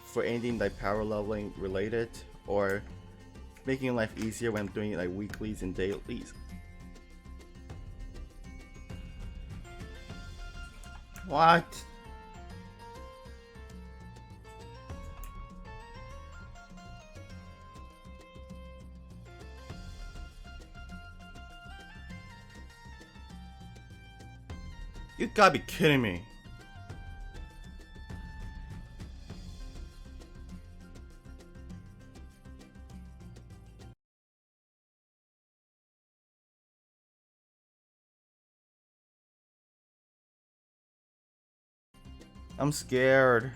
for anything like power leveling related, or making life easier when I'm doing like weeklies and dailies. What? You gotta be kidding me. I'm scared.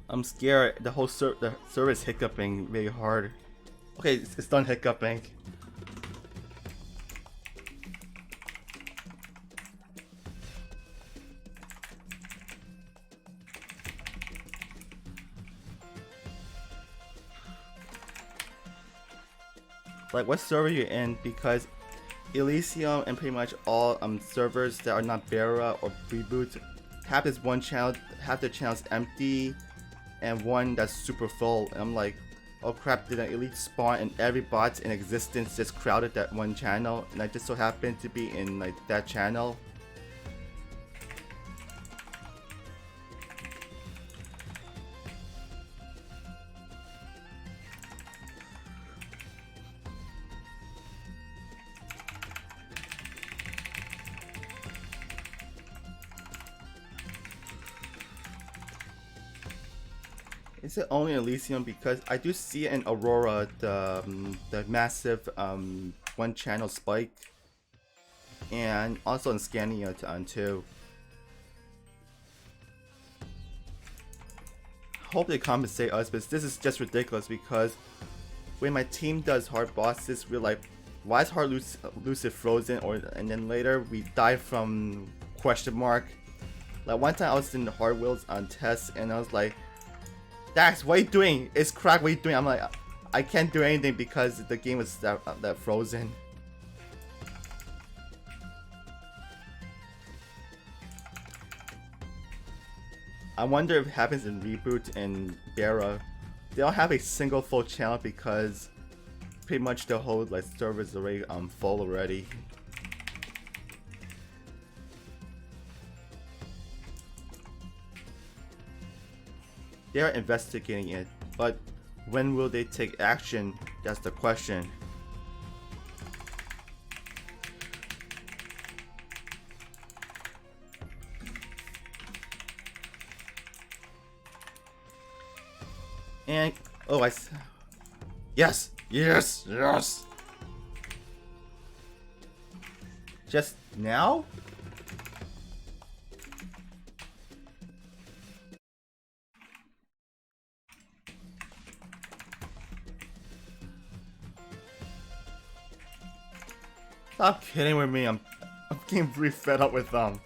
I'm scared. The whole the server is hiccuping really hard. Okay, it's done hiccuping. Like, what server you're in, because Elysium and pretty much all servers that are not Bera or Reboot have this one channel, half the channel's empty, and one that's super full. And I'm like, oh crap, did an elite spawn and every bot in existence just crowded that one channel, and I just so happened to be in like that channel. Is it only Elysium? Because I do see it in Aurora, the massive one channel spike, and also in Scania too. Hope they compensate us, but this is just ridiculous because when my team does hard bosses, we're like, why is hard Lucid frozen? And then later we die from question mark. Like one time I was in the hard wheels on test and I was like, Dax, what are you doing? It's cracked, what are you doing? I'm like, I can't do anything because the game was that frozen. I wonder if it happens in Reboot and Bera. They don't have a single full channel because pretty much the whole like server is already full already. They're investigating it, but When will they take action? That's the question. And oh, yes, yes, yes. Just now? Stop kidding with me. I'm getting pretty fed up with them.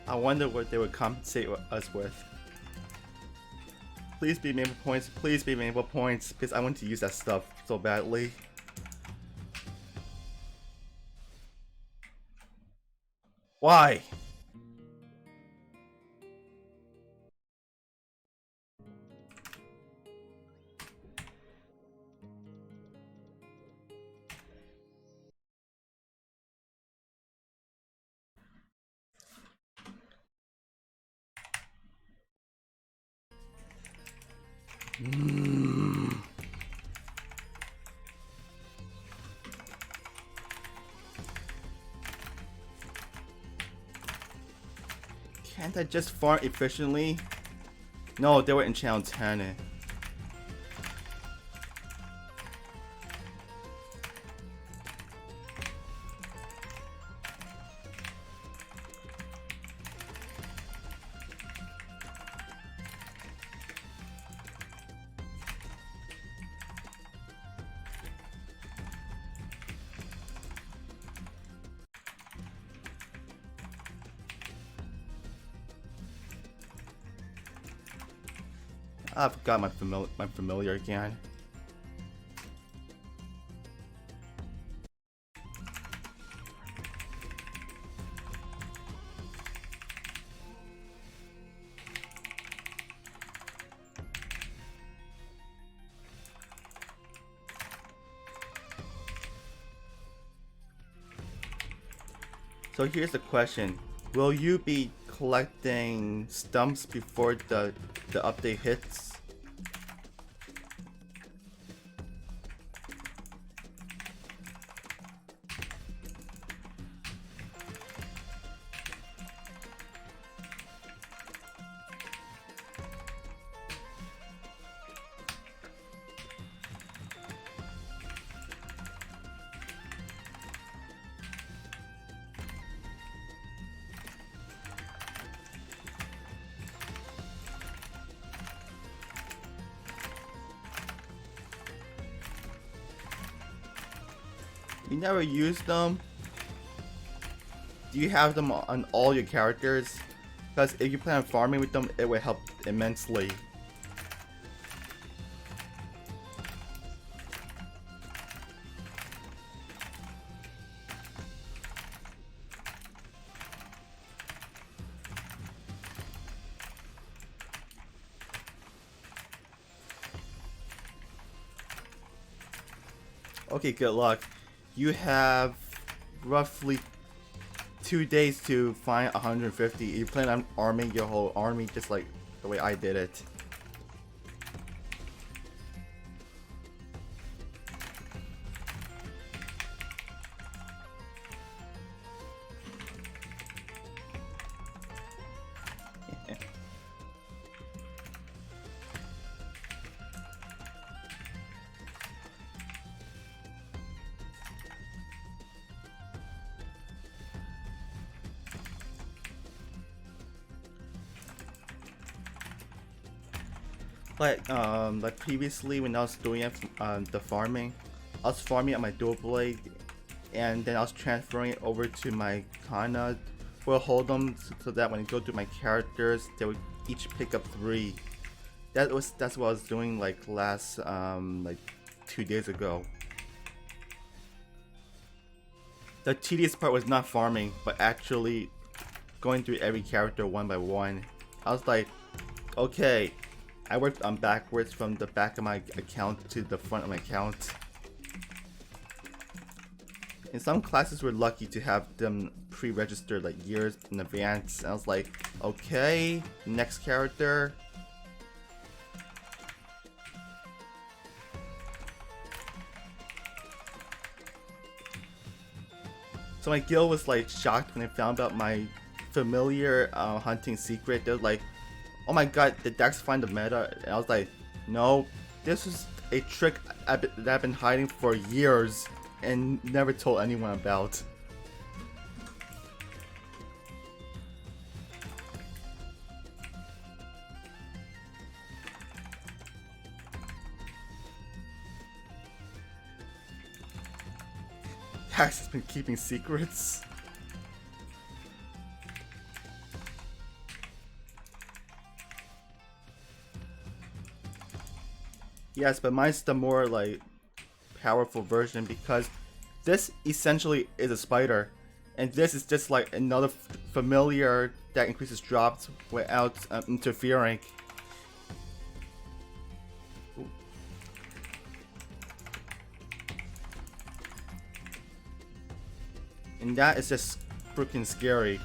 I wonder what they would compensate us with. Please be maple points. Please be maple points. Because I want to use that stuff so badly. Why? Can't I just farm efficiently? No, they were in channel 10. I've got my familiar again. So here's the question. Will you be collecting stumps before the update hits? You never use them? Do you have them on all your characters? Because if you plan on farming with them, it would help immensely. Okay, good luck. You have roughly 2 days to find 150. You plan on arming your whole army just like the way I did it. Like previously when I was doing it, the farming, I was farming at my dual blade, and then I was transferring it over to my Kana. We'll hold them so that when you go to my characters, they would each pick up 3. That's what I was doing like last like 2 days ago. The tedious part was not farming, but actually going through every character one by one. I was like, okay, I worked on backwards from the back of my account to the front of my account. And some classes were lucky to have them pre-registered like years in advance. And I was like, okay, next character. So my guild was like shocked when they found out my familiar hunting secret. They were like, oh my god, did Dax find the meta? And I was like, no, this is a trick that I've been hiding for years and never told anyone about. Dax has been keeping secrets. Yes, but mine's the more like powerful version because this essentially is a spider, and this is just like another familiar that increases drops without interfering. And that is just freaking scary.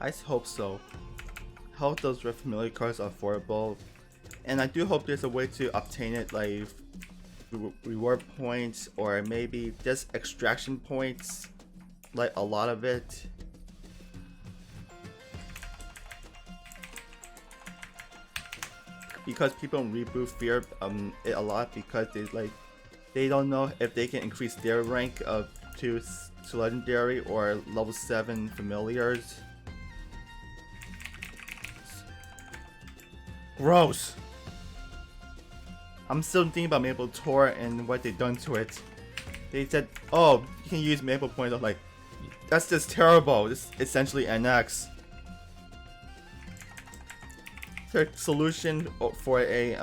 I hope so. Hope those red familiar cards are affordable, and I do hope there's a way to obtain it like reward points or maybe just extraction points, like a lot of it. Because people in Reboot fear it a lot because they don't know if they can increase their rank of to legendary or level 7 familiars. Gross. I'm still thinking about Maple Tor and what they've done to it. They said, oh, you can use Maple points. I'm like, that's just terrible. It's essentially NX. The solution for a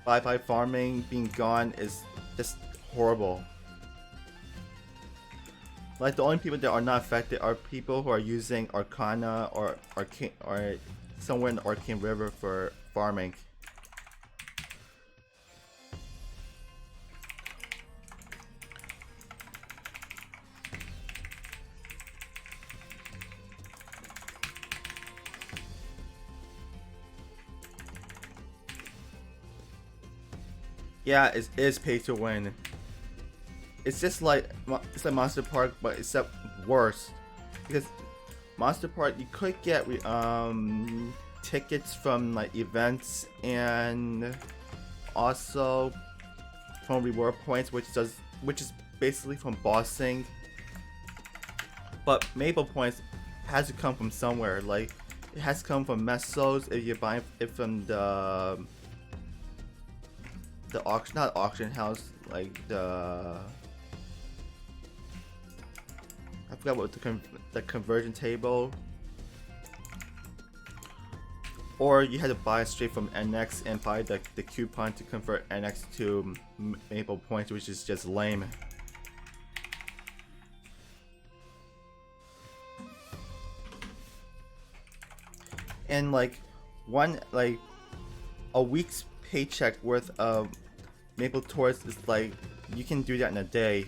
5-5 farming being gone is just horrible. Like, the only people that are not affected are people who are using Arcana or Arcane or somewhere in the Arcane River for farming. Yeah, it is pay to win. It's just like Monster Park, but except worse. Because Monster Park, you could get tickets from like events and also from reward points, which is basically from bossing. But Maple points has to come from somewhere. Like it has to come from Mesos if you're buying it from the auction, not auction house, like I forgot what the conversion table, or you had to buy it straight from NX and buy the coupon to convert NX to Maple points, which is just lame. And like a week's paycheck worth of Maple Tours is like you can do that in a day.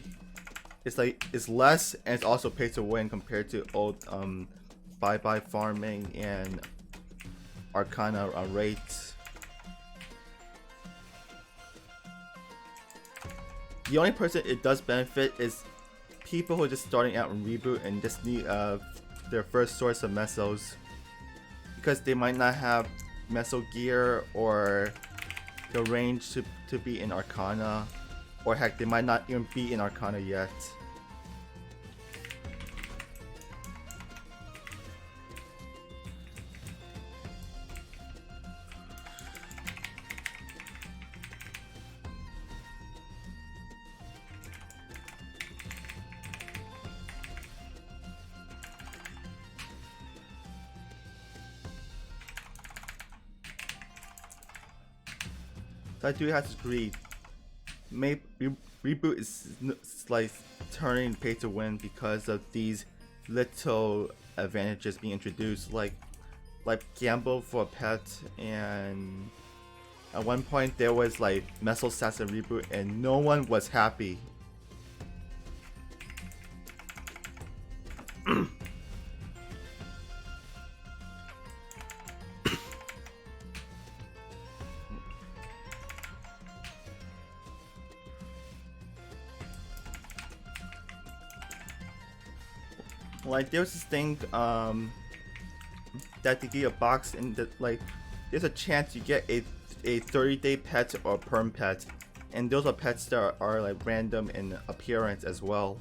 it's less, and it's also pay to win compared to old bye farming and Arcana rates. The only person it does benefit is people who are just starting out in Reboot and just need their first source of mesos, because they might not have meso gear or the range to be in Arcana, or heck, they might not even be in Arcana yet. I do have to agree. Reboot is like turning pay to win because of these little advantages being introduced, like gamble for a pet, and at one point there was like meso stats in Reboot and no one was happy. Like there was this thing that they give a box and like there's a chance you get a 30-day pet or perm pet, and those are pets that are like random in appearance as well.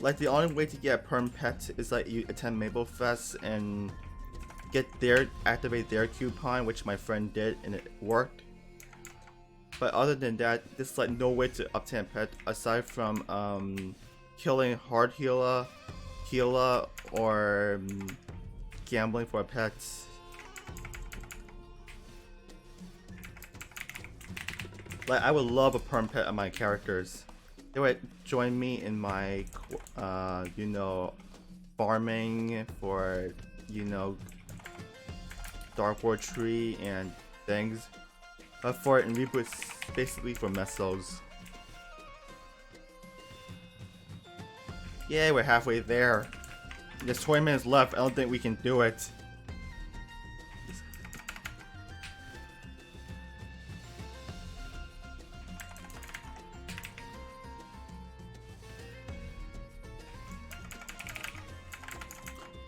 Like the only way to get a perm pet is like you attend Maple Fest and activate their coupon, which my friend did and it worked. But other than that, there's like no way to obtain a pet aside from killing hard healer, or gambling for a pet. Like I would love a perm pet of my characters. They would join me in my, you know, farming for, you know, Dark War Tree and things. But for it in Reboot, it's basically for mesos. Yeah, we're halfway there. There's 20 minutes left. I don't think we can do it.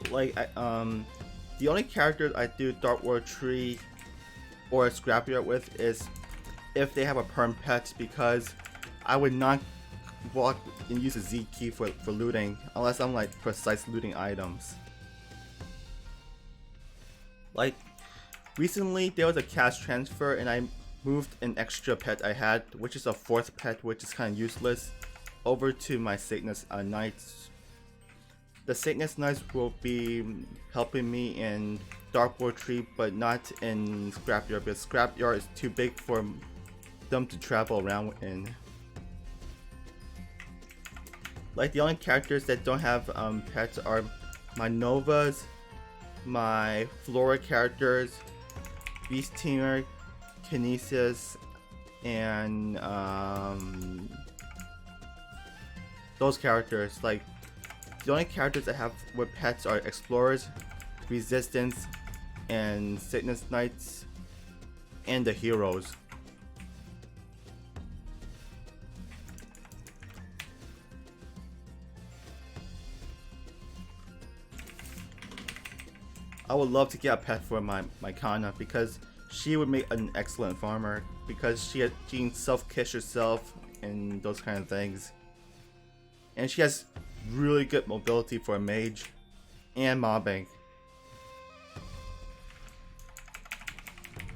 Like, the only characters I do Dark War Tree or a scrapyard with is if they have a perm pet, because I would not walk and use a Z key for looting unless I'm like precise looting items. Like recently there was a cash transfer and I moved an extra pet I had, which is a 4th pet, which is kind of useless, over to my Satanist Knights. The Satanist Knights will be helping me in Dark War Tree, but not in Scrapyard, because Scrapyard is too big for them to travel around in. Like the only characters that don't have pets are my Novas, my Flora characters, Beast Teamer, Kinesis, and those characters. Like the only characters I have with pets are Explorers, Resistance, and Satanist Knights, and the heroes. I would love to get a pet for my Kana, because she would make an excellent farmer, because she can self-kiss herself and those kind of things. And she has really good mobility for a mage and mobbing.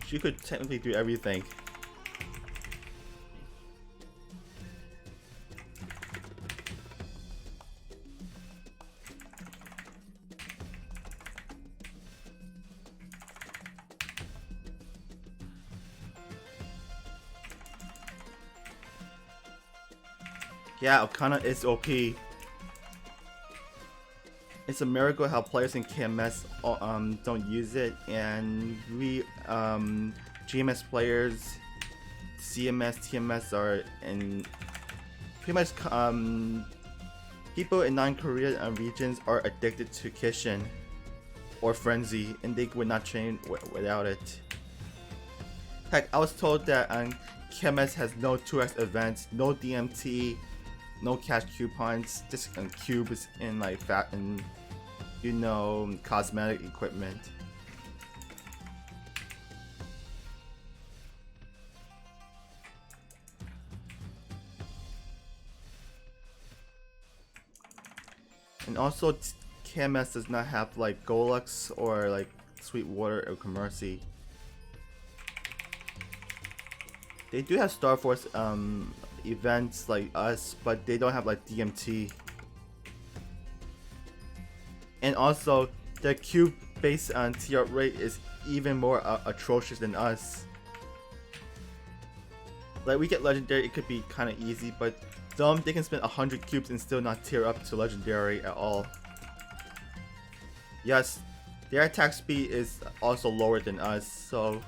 She could technically do everything. Yeah, Arcana is OP. It's a miracle how players in GMS don't use it, and we GMS players CMS, TMS are in pretty much people in non-Korean regions are addicted to Kishin or Frenzy, and they would not train without it. Heck, I was told that GMS has no 2x events, no DMT, no cash coupons, just cubes and like fat and cosmetic equipment. And also, GMS does not have like Golux or like Sweetwater or Commercy. They do have Star Force events like us, but they don't have like DMT. And also, their cube based on TR rate is even more atrocious than us. Like we get legendary, it could be kind of easy, but them, they can spend 100 cubes and still not tier up to legendary at all. Yes, their attack speed is also lower than us, so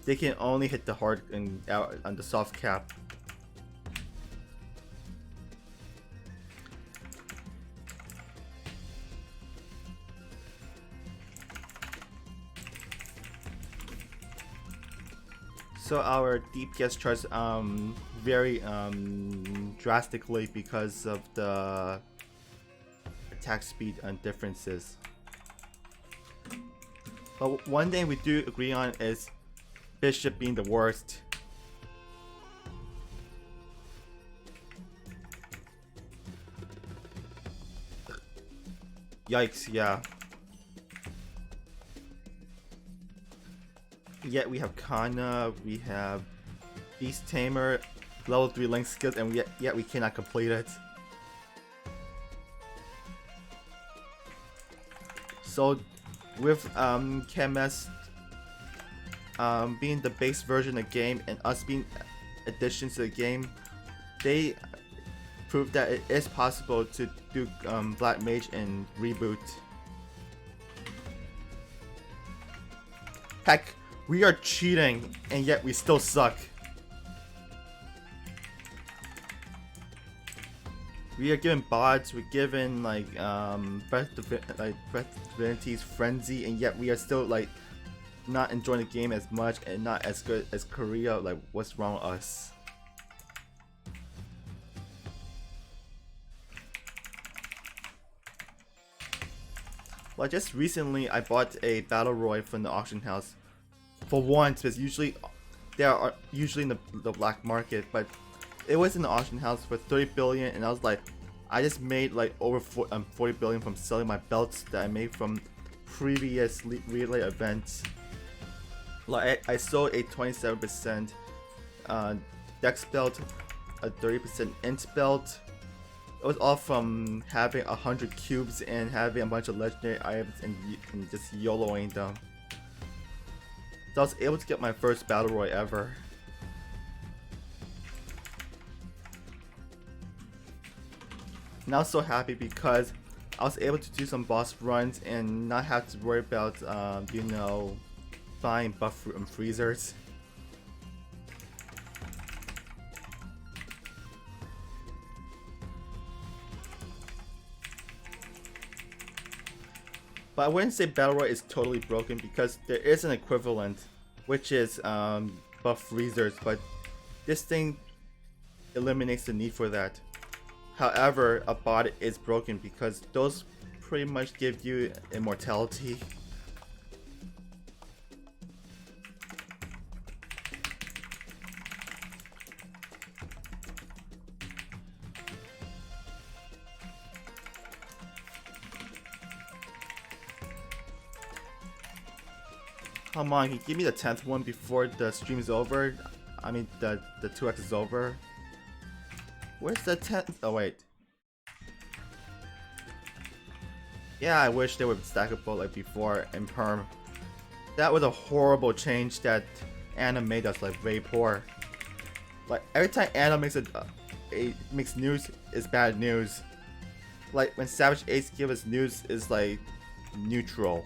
they can only hit the hard and out on the soft cap. So our DPS charts vary drastically because of the attack speed differences. But one thing we do agree on is Bishop being the worst. Yikes, yeah. Yet we have Kana, we have Beast Tamer, level 3 link skills, and yet we cannot complete it. So with GMS being the base version of the game and us being additions to the game, they proved that it is possible to do Black Mage and Reboot. Heck, we are cheating and yet we still suck. We are given bots, we're given like Breath Divinity's Frenzy, and yet we are still like not enjoying the game as much and not as good as Korea. Like, what's wrong with us? Well, just recently I bought a Battle Royale from the auction house for once, because usually they are usually in the black market, but it was in the auction house for 30 billion, and I was like, I just made like over 40 billion from selling my belts that I made from previous relay events. Like I sold a 27% dex belt, a 30% int belt. It was all from having 100 cubes and having a bunch of legendary items and just YOLOing them. So I was able to get my first Battle Royale ever. And I was so happy because I was able to do some boss runs and not have to worry about, buying buff freezers. But I wouldn't say Battle Royale is totally broken because there is an equivalent, which is buff freezers, but this thing eliminates the need for that. However, a bot is broken because those pretty much give you immortality. Come on, can you give me the 10th one before the stream is over? I mean, the 2x is over. Where's the 10th? Oh, wait. Yeah, I wish they would stackable like before in perm. That was a horrible change that Anna made us like very poor. Like every time Anna makes makes news, is bad news. Like when Savage Ace give us news is like neutral.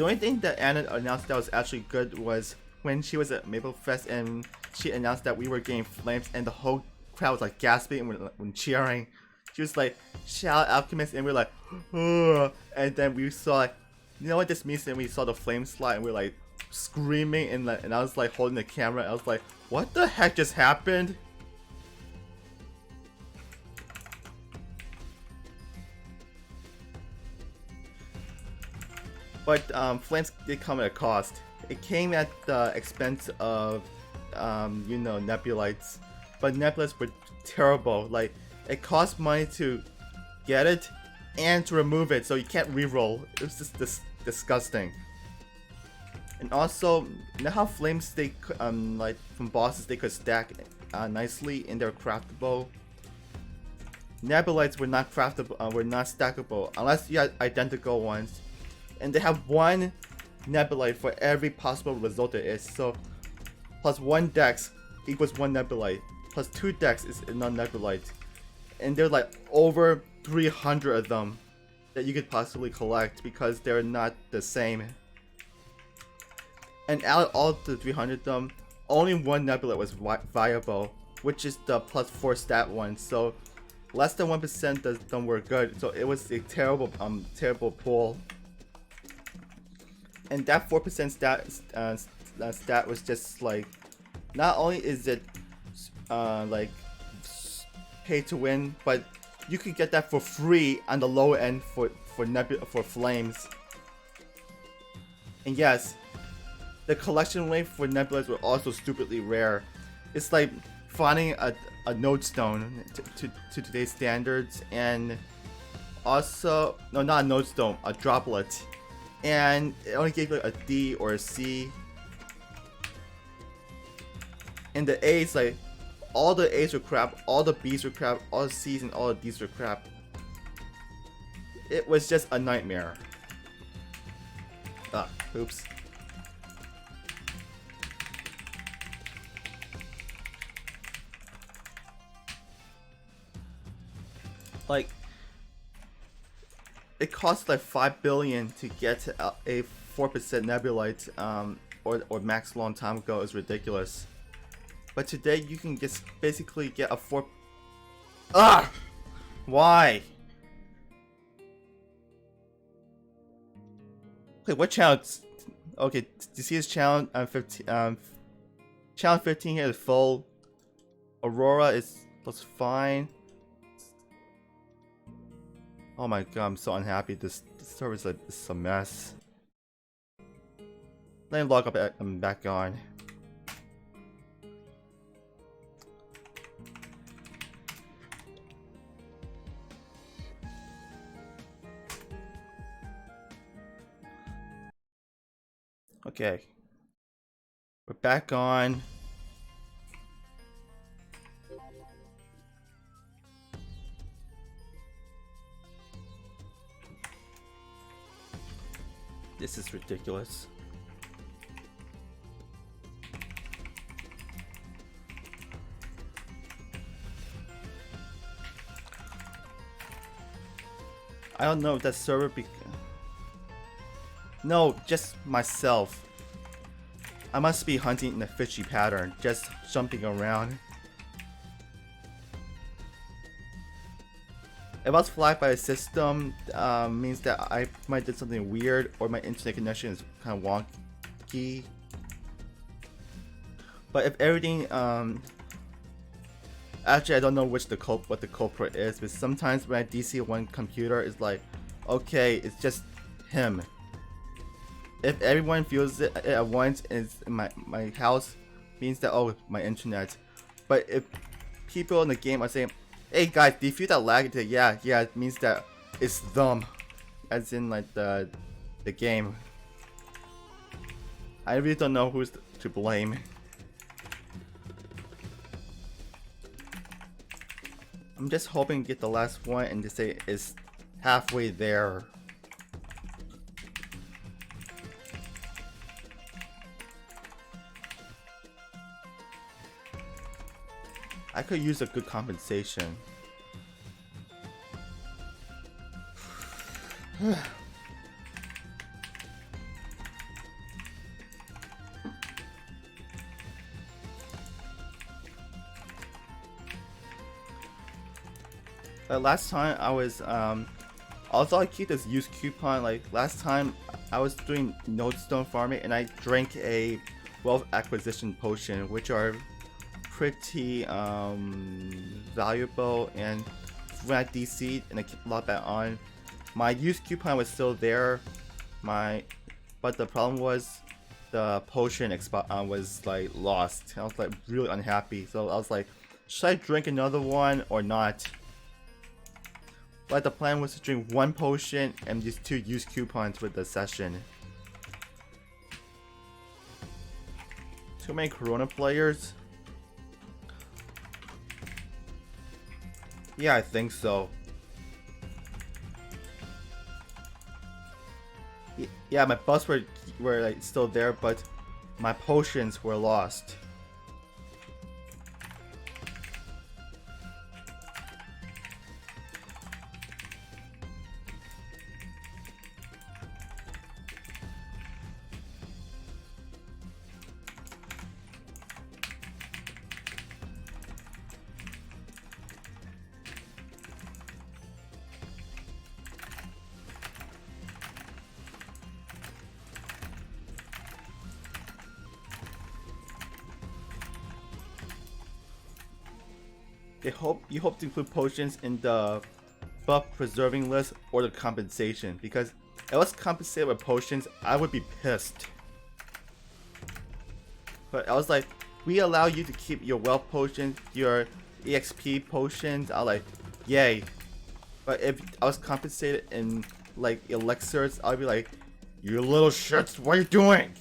The only thing that Anna announced that was actually good was when she was at Maple Fest and she announced that we were getting flames and the whole crowd was like gasping when cheering. She was like, "Shout Alchemist," and we're like, "Ugh." And then we saw like, you know what this means? And we saw the flame slide and we're like screaming and I was like holding the camera. I was like, "What the heck just happened?" But flames did come at a cost. It came at the expense of, you know, nebulites. But nebulites were terrible. Like, it cost money to get it and to remove it, so you can't reroll. It was just disgusting. And also, you know how flames they like from bosses they could stack nicely in their craftable. Nebulites were not craftable, were not stackable unless you had identical ones. And they have one nebulite for every possible result there is. So, plus 1 dex equals 1 nebulite. Plus 2 dex is a non-nebulite. And there's like over 300 of them that you could possibly collect because they're not the same. And out of all the 300 of them, only 1 nebulite was viable, which is the plus 4 stat one. So, less than 1% of them were good. So it was a terrible, terrible pull. And that 4% stat was just like, not only is it like pay to win, but you could get that for free on the low end for flames. And yes, the collection rate for nebulas were also stupidly rare. It's like finding a node stone to today's standards, and also no, not a node stone, a droplet. And it only gave like a D or a C. And the A's, like, all the A's were crap, all the B's were crap, all the C's and all the D's were crap. It was just a nightmare. Ah, oops. Like, it costs like 5 billion to get a 4% nebulite, or max long time ago is ridiculous. But today you can just basically get a 4. Ah! Why? Okay, what channel? Okay, do you see his channel 15? Channel 15 here is full. Aurora looks fine. Oh my god, I'm so unhappy. This server is a mess. Let me log up. I'm back on. Okay, we're back on. This is ridiculous. I don't know if that server No, just myself. I must be hunting in a fishy pattern, just jumping around. If I was flagged by a system, means that I might do something weird or my internet connection is kind of wonky. But if everything, actually I don't know what the culprit is, but sometimes when I DC one computer, it's like, okay, it's just him. If everyone feels it at once and it's in my house, means that, oh, my internet. But if people in the game are saying, hey guys, do you feel that lag? Yeah, it means that it's them, as in like the game. I really don't know who's to blame. I'm just hoping to get the last one and to say it's halfway there. I could use a good compensation. Last time I was also I keep this used coupon. Like last time I was doing nodestone farming and I drank a wealth acquisition potion, which are pretty valuable. And when I DC'd and I kept a lot that on, my used coupon was still there. But the problem was the potion was like lost. I was like really unhappy. So I was like, should I drink another one or not? But the plan was to drink one potion and just 2 used coupons with the session. Too many Corona players? Yeah, I think so. Yeah, my buffs were like still there, but my potions were lost. You hope to include potions in the buff preserving list or the compensation, because if I was compensated with potions, I would be pissed. But I was like, we allow you to keep your wealth potions, your EXP potions. I was like, yay. But if I was compensated in like elixirs, I'd be like, you little shits, what are you doing?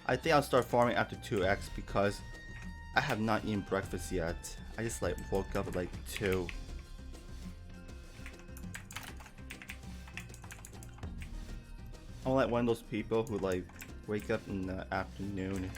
I think I'll start farming after 2x because I have not eaten breakfast yet. I just like woke up at like 2. I'm like one of those people who like wake up in the afternoon.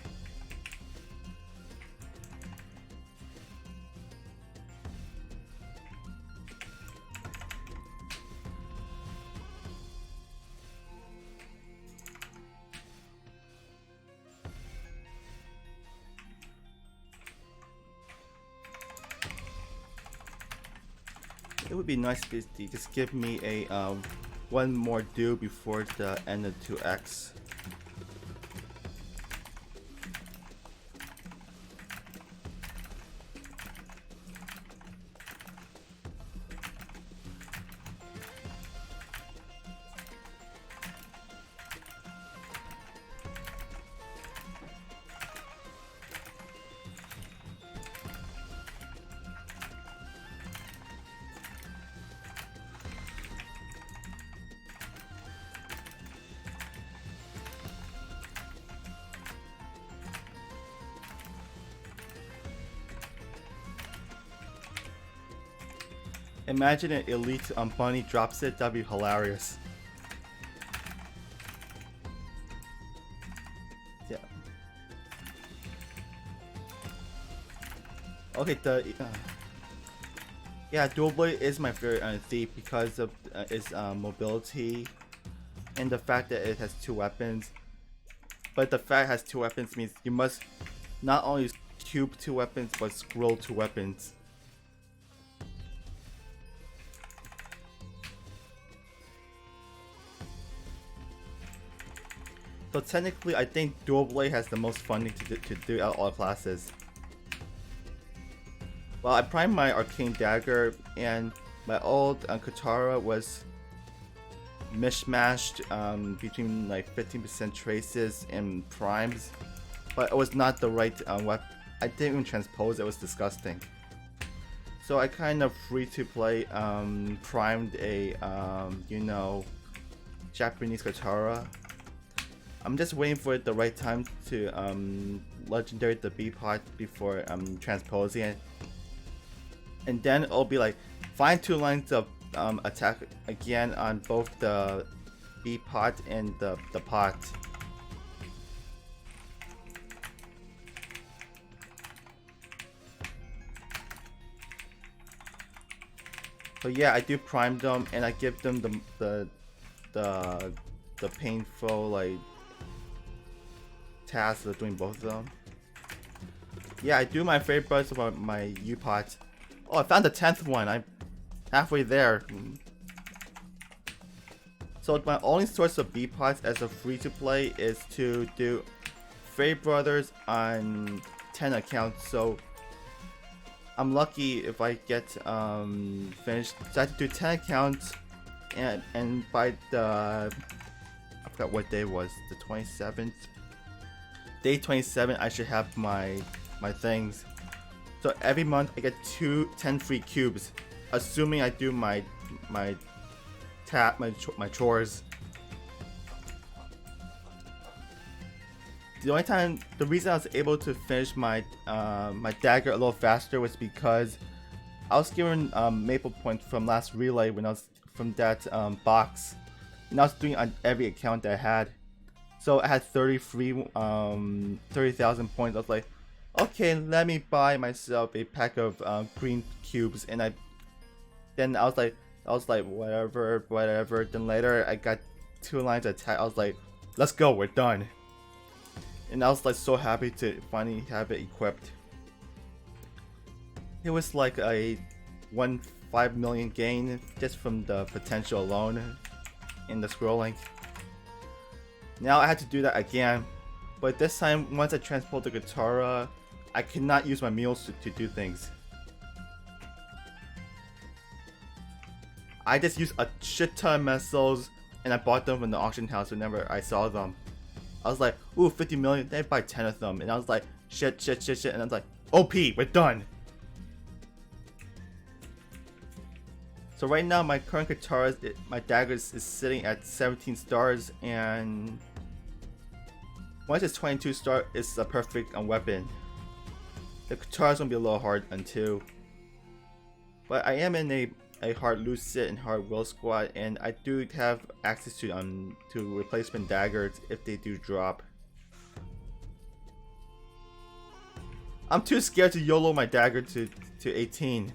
It would be nice if they just give me a one more dew before the end of 2x. Imagine an elite bunny drops it, that'd be hilarious. Yeah. Okay, yeah, dual blade is my favorite thief because of its mobility. and the fact that it has 2 weapons. But the fact it has 2 weapons means you must not only cube 2 weapons, but scroll 2 weapons. So technically, I think Dual Blade has the most fun thing to do out of all classes. Well, I primed my Arcane Dagger, and my old Katara was mishmashed between like 15% traces and primes, but it was not the right weapon. I didn't even transpose it, was disgusting. So I kind of free to play primed a you know, Japanese Katara. I'm just waiting for the right time to legendary the B pot before transposing it, and then it'll be like find 2 lines of attack again on both the B pot and the pot. So yeah, I do prime them and I give them the painful like task of doing both of them. Yeah, I do my favorite parts about my U-pot. Oh, I found the 10th one. I'm halfway there. So my only source of B-pots as a free-to-play is to do Faye Brothers on 10 accounts. So I'm lucky if I get finished. So I have to do 10 accounts, and by the, I forgot what day it was, the 27th. Day 27, I should have my things. So every month I get 10 free cubes, assuming I do my chores. The reason I was able to finish my my dagger a little faster was because I was given maple points from last relay when I was from that box, and I was doing on every account that I had. So I had 30,000 points. I was like, okay, let me buy myself a pack of green cubes, and I was like whatever. Then later I got 2 lines of attack. I was like, let's go, we're done. And I was like so happy to finally have it equipped. It was like a 1.5 million gain just from the potential alone in the scrolling. Now I had to do that again, but this time once I transport the Katara, I cannot use my meals to do things. I just used a shit ton of missiles, and I bought them from the auction house whenever I saw them. I was like, ooh, 50 million, they buy 10 of them, and I was like, shit, and I was like, OP, we're done. So right now my current Katara, my dagger is sitting at 17 stars, and once it's 22 star, it's a perfect weapon. The Katara's gonna be a little hard until, but I am in a hard Lucid and hard Will squad, and I do have access to replacement daggers if they do drop. I'm too scared to YOLO my dagger to 18.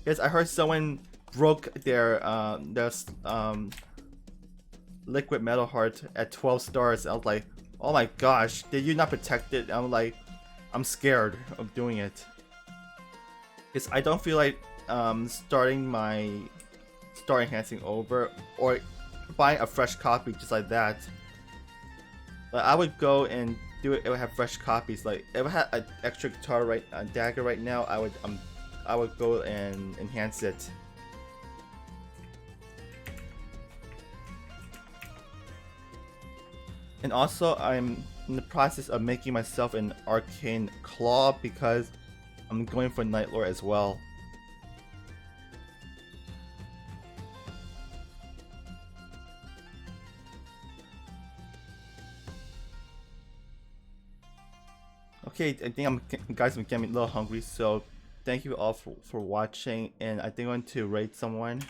Yes, I heard someone broke their liquid metal heart at 12 stars. I was like, oh my gosh, did you not protect it? I'm like, I'm scared of doing it. Because I don't feel like starting enhancing over or buying a fresh copy just like that. But I would go and do it. It would have fresh copies. Like if I had an extra guitar dagger right now, I would go and enhance it. And also, I'm in the process of making myself an arcane claw because I'm going for Night Lord as well. Okay, I think guys, I'm getting a little hungry, so thank you all for watching, and I think I'm going to raid someone.